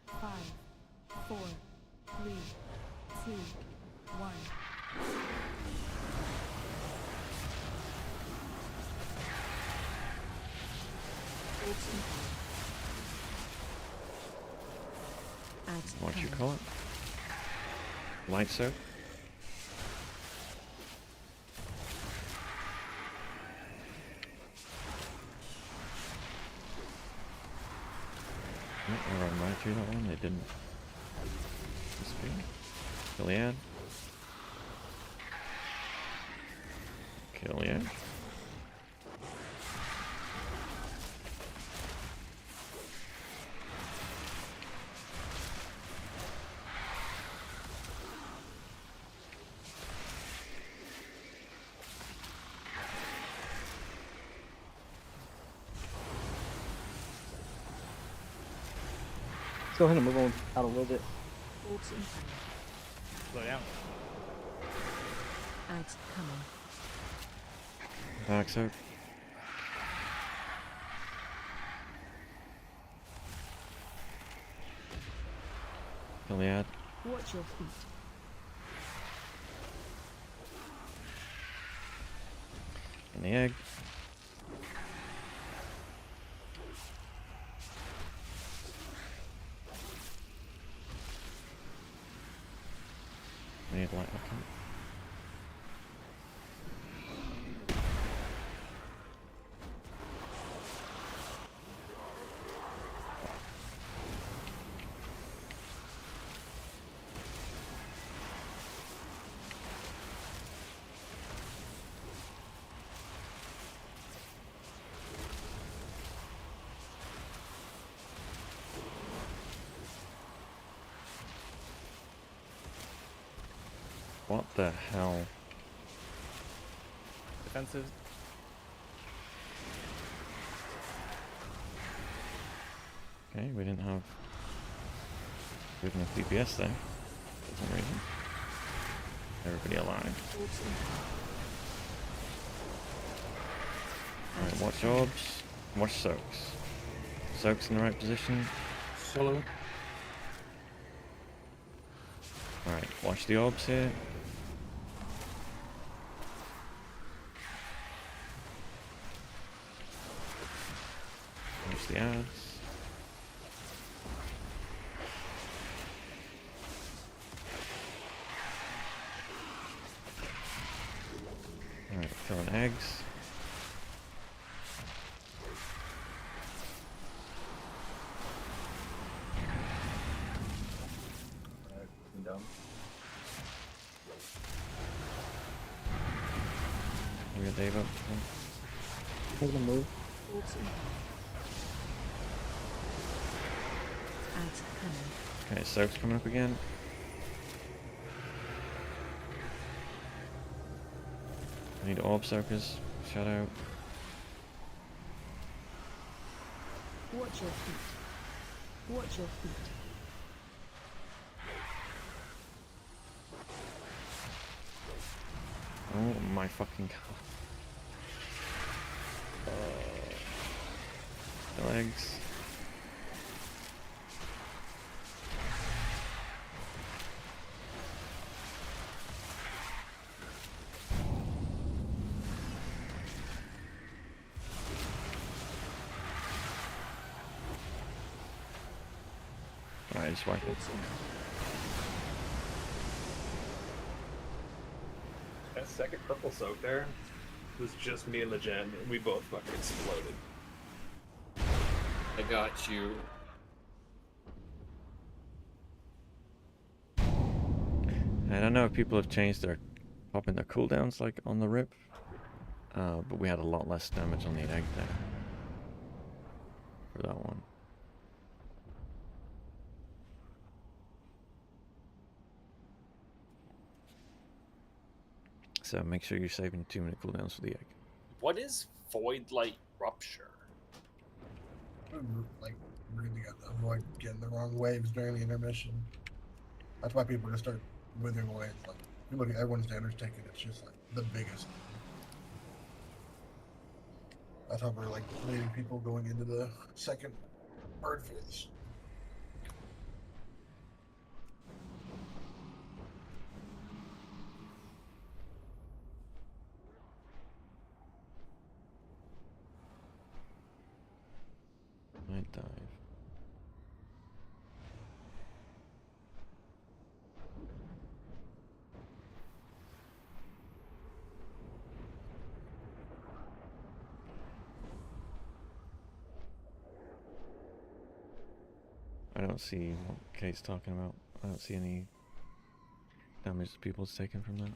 Five, 4, 3, 2, 1. What you call it? Light soak? Oh, we're on right through that one. They didn't disappear. Killian. Killian. Let's go ahead and move on out a little bit. Slow down. Ads coming. Back soak. Iliad. Watch your feet. And the egg. We need light up. What the hell? Defensive. Okay, we didn't have enough DPS there for some reason. Everybody alive. Alright, watch orbs. Watch soaks. Soaks in the right position. Solo. Alright, watch the orbs here. Watch the ads. Alright, killing eggs. we got Dave up. Taking a move. Okay, Soak's coming up again. I need Orb Soakers. Shout out. Watch your feet. Watch your feet. Oh my fucking god. The legs. Alright, just wipe it. That second purple soak there was just me and the gen. We both fucking exploded. I got you. I don't know if people have changed their popping their cooldowns like on the rip, but we had a lot less damage on the egg there for that one. So make sure you're saving 2-minute cooldowns for the egg. What is Void Light Rupture? Like, really avoid getting the wrong waves during the intermission. That's why people just start withering away. It's like, you look at everyone's damage taken, it's just like the biggest. That's how we're like leading people going into the second bird phase. Night dive. I don't see what Kate's talking about. I don't see any damage that people's taken from that.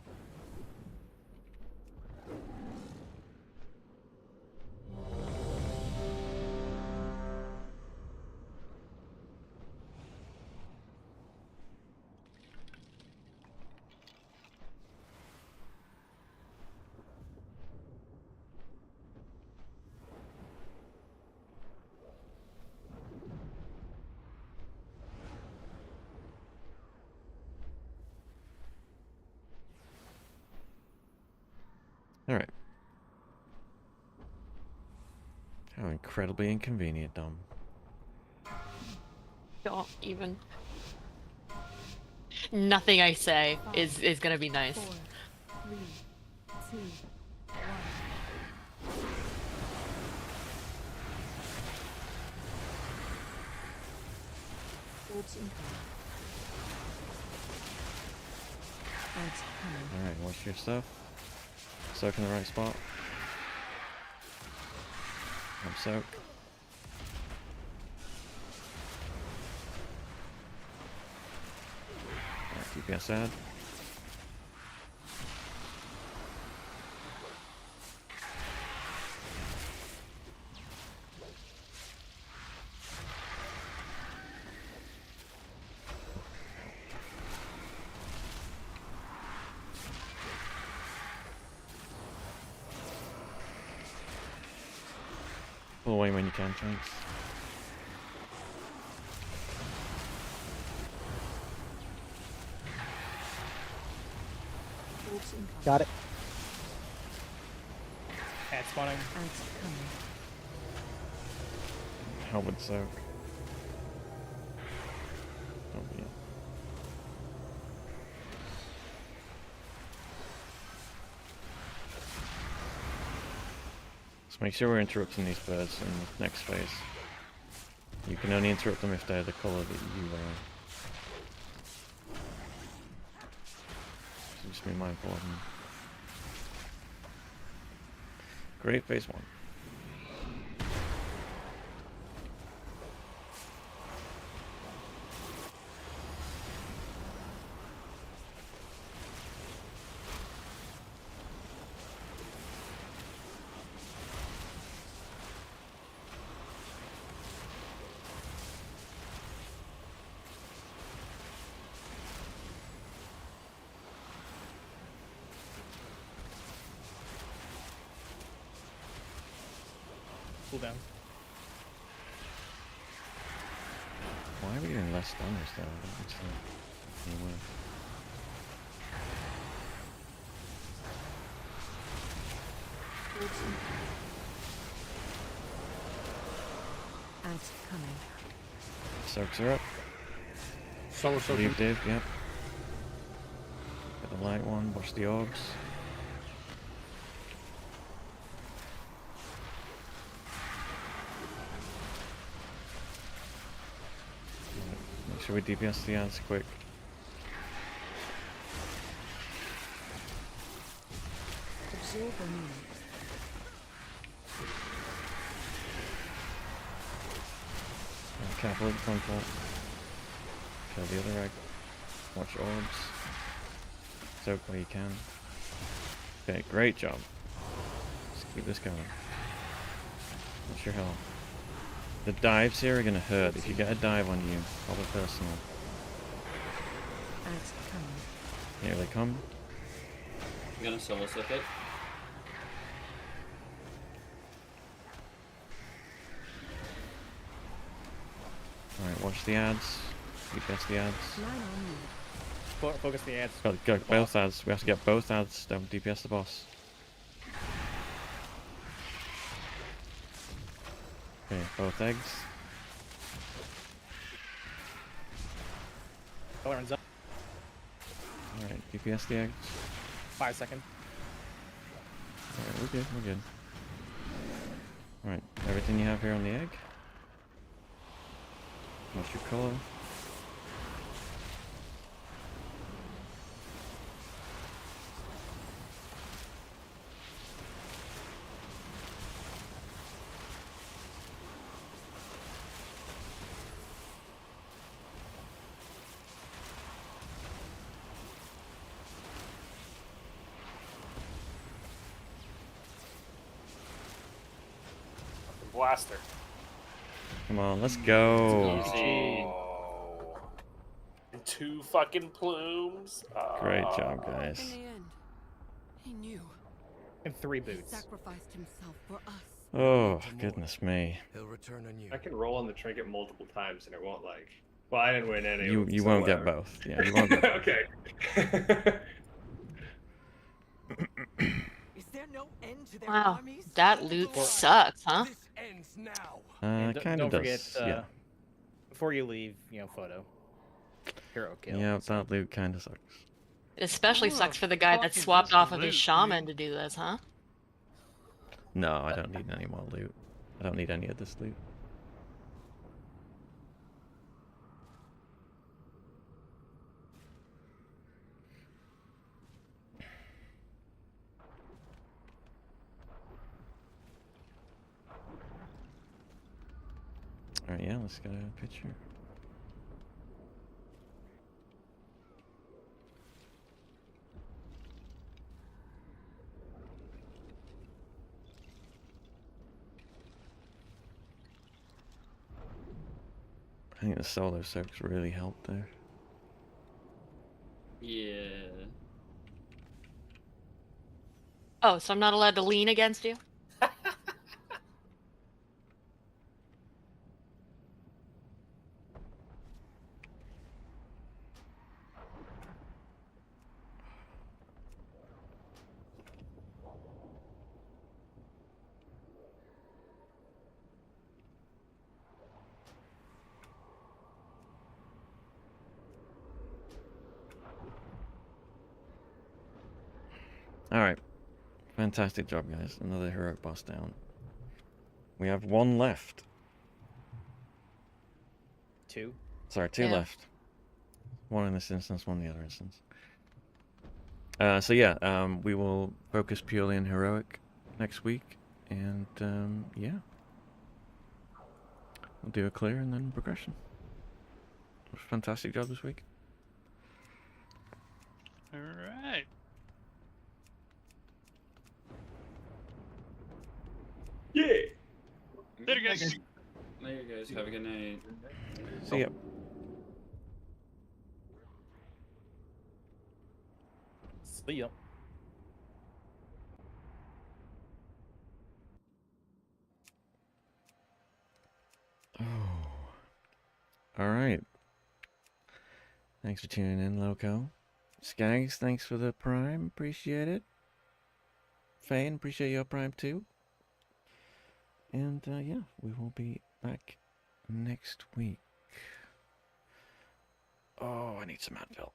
Alright. How incredibly inconvenient, Dom. Don't even. Nothing I say is gonna be nice. 4, 3, 2, 1. Alright, watch your stuff. Soak in the right spot. Soak. Alright, DPS add. Pull away when you can, thanks. Got it. Cat spawning. Helmet soak. Oh, yeah. Let's make sure we're interrupting these birds in the next phase. You can only interrupt them if they're the colour that you are. So just be mindful of them. Great, phase 1. cooldown. Why are we doing less stunners though? That makes any worse. Ant coming. Soaks are up. Solar Leave Dave, yep. Get the light one, watch the orbs. Make sure we DPS the ants quick. Absorb a moment. Careful with the control. Kill the other egg. Watch orbs. Soak where you can. Okay, great job. Let's keep this going. What's your health? The dives here are gonna hurt. If you get a dive on you, probably personal. Ant coming. Here they come. I'm gonna solo slip it. Alright, watch the ads. DPS the ads. Line on you. Focus the ads. Got both ads. We have to get both ads. Don't DPS the boss. Okay, both eggs. Tolerance up. Alright, DPS the eggs. 5 seconds. Alright, we're good, we're good. Alright, everything you have here on the egg. What's your color? Blaster. Come on, let's go. Oh. 2 fucking plumes. Great job, guys. In the end, he knew. And 3 He boots. sacrificed himself for us. Oh, goodness me. He'll return on you. I can roll on the trinket multiple times and it won't like. Well, I didn't win any. You so won't get whatever. both. Yeah, you won't get both. Okay. Is there no end to their Wow, armies? that loot sucks, huh? This ends now. And Kind of don't does. forget, Yeah. before you leave, photo. Hero kill. Yeah, that loot kind of sucks. It especially sucks for the guy that fuck is swapped this off of his loot, shaman to do this, huh? No, I don't need any more loot. I don't need any of this loot. Alright, yeah, let's get a picture. I think the solar soaks really helped there. Yeah. Oh, so I'm not allowed to lean against you? Alright. Fantastic job, guys. Another heroic boss down. We have 1 left. 2. Sorry, 2 Yeah. left. 1 in this instance, 1 in the other instance. So yeah, we will focus purely on heroic next week, and yeah, we'll do a clear and then progression. Fantastic job this week. Alright. Yeah. Later, guys. Later, guys. Have a good night. See ya. See ya. All right. Thanks for tuning in, Loco. Skags, thanks for the prime. Appreciate it. Fane, appreciate your prime too. And yeah, we will be back next week. Oh, I need some Advil.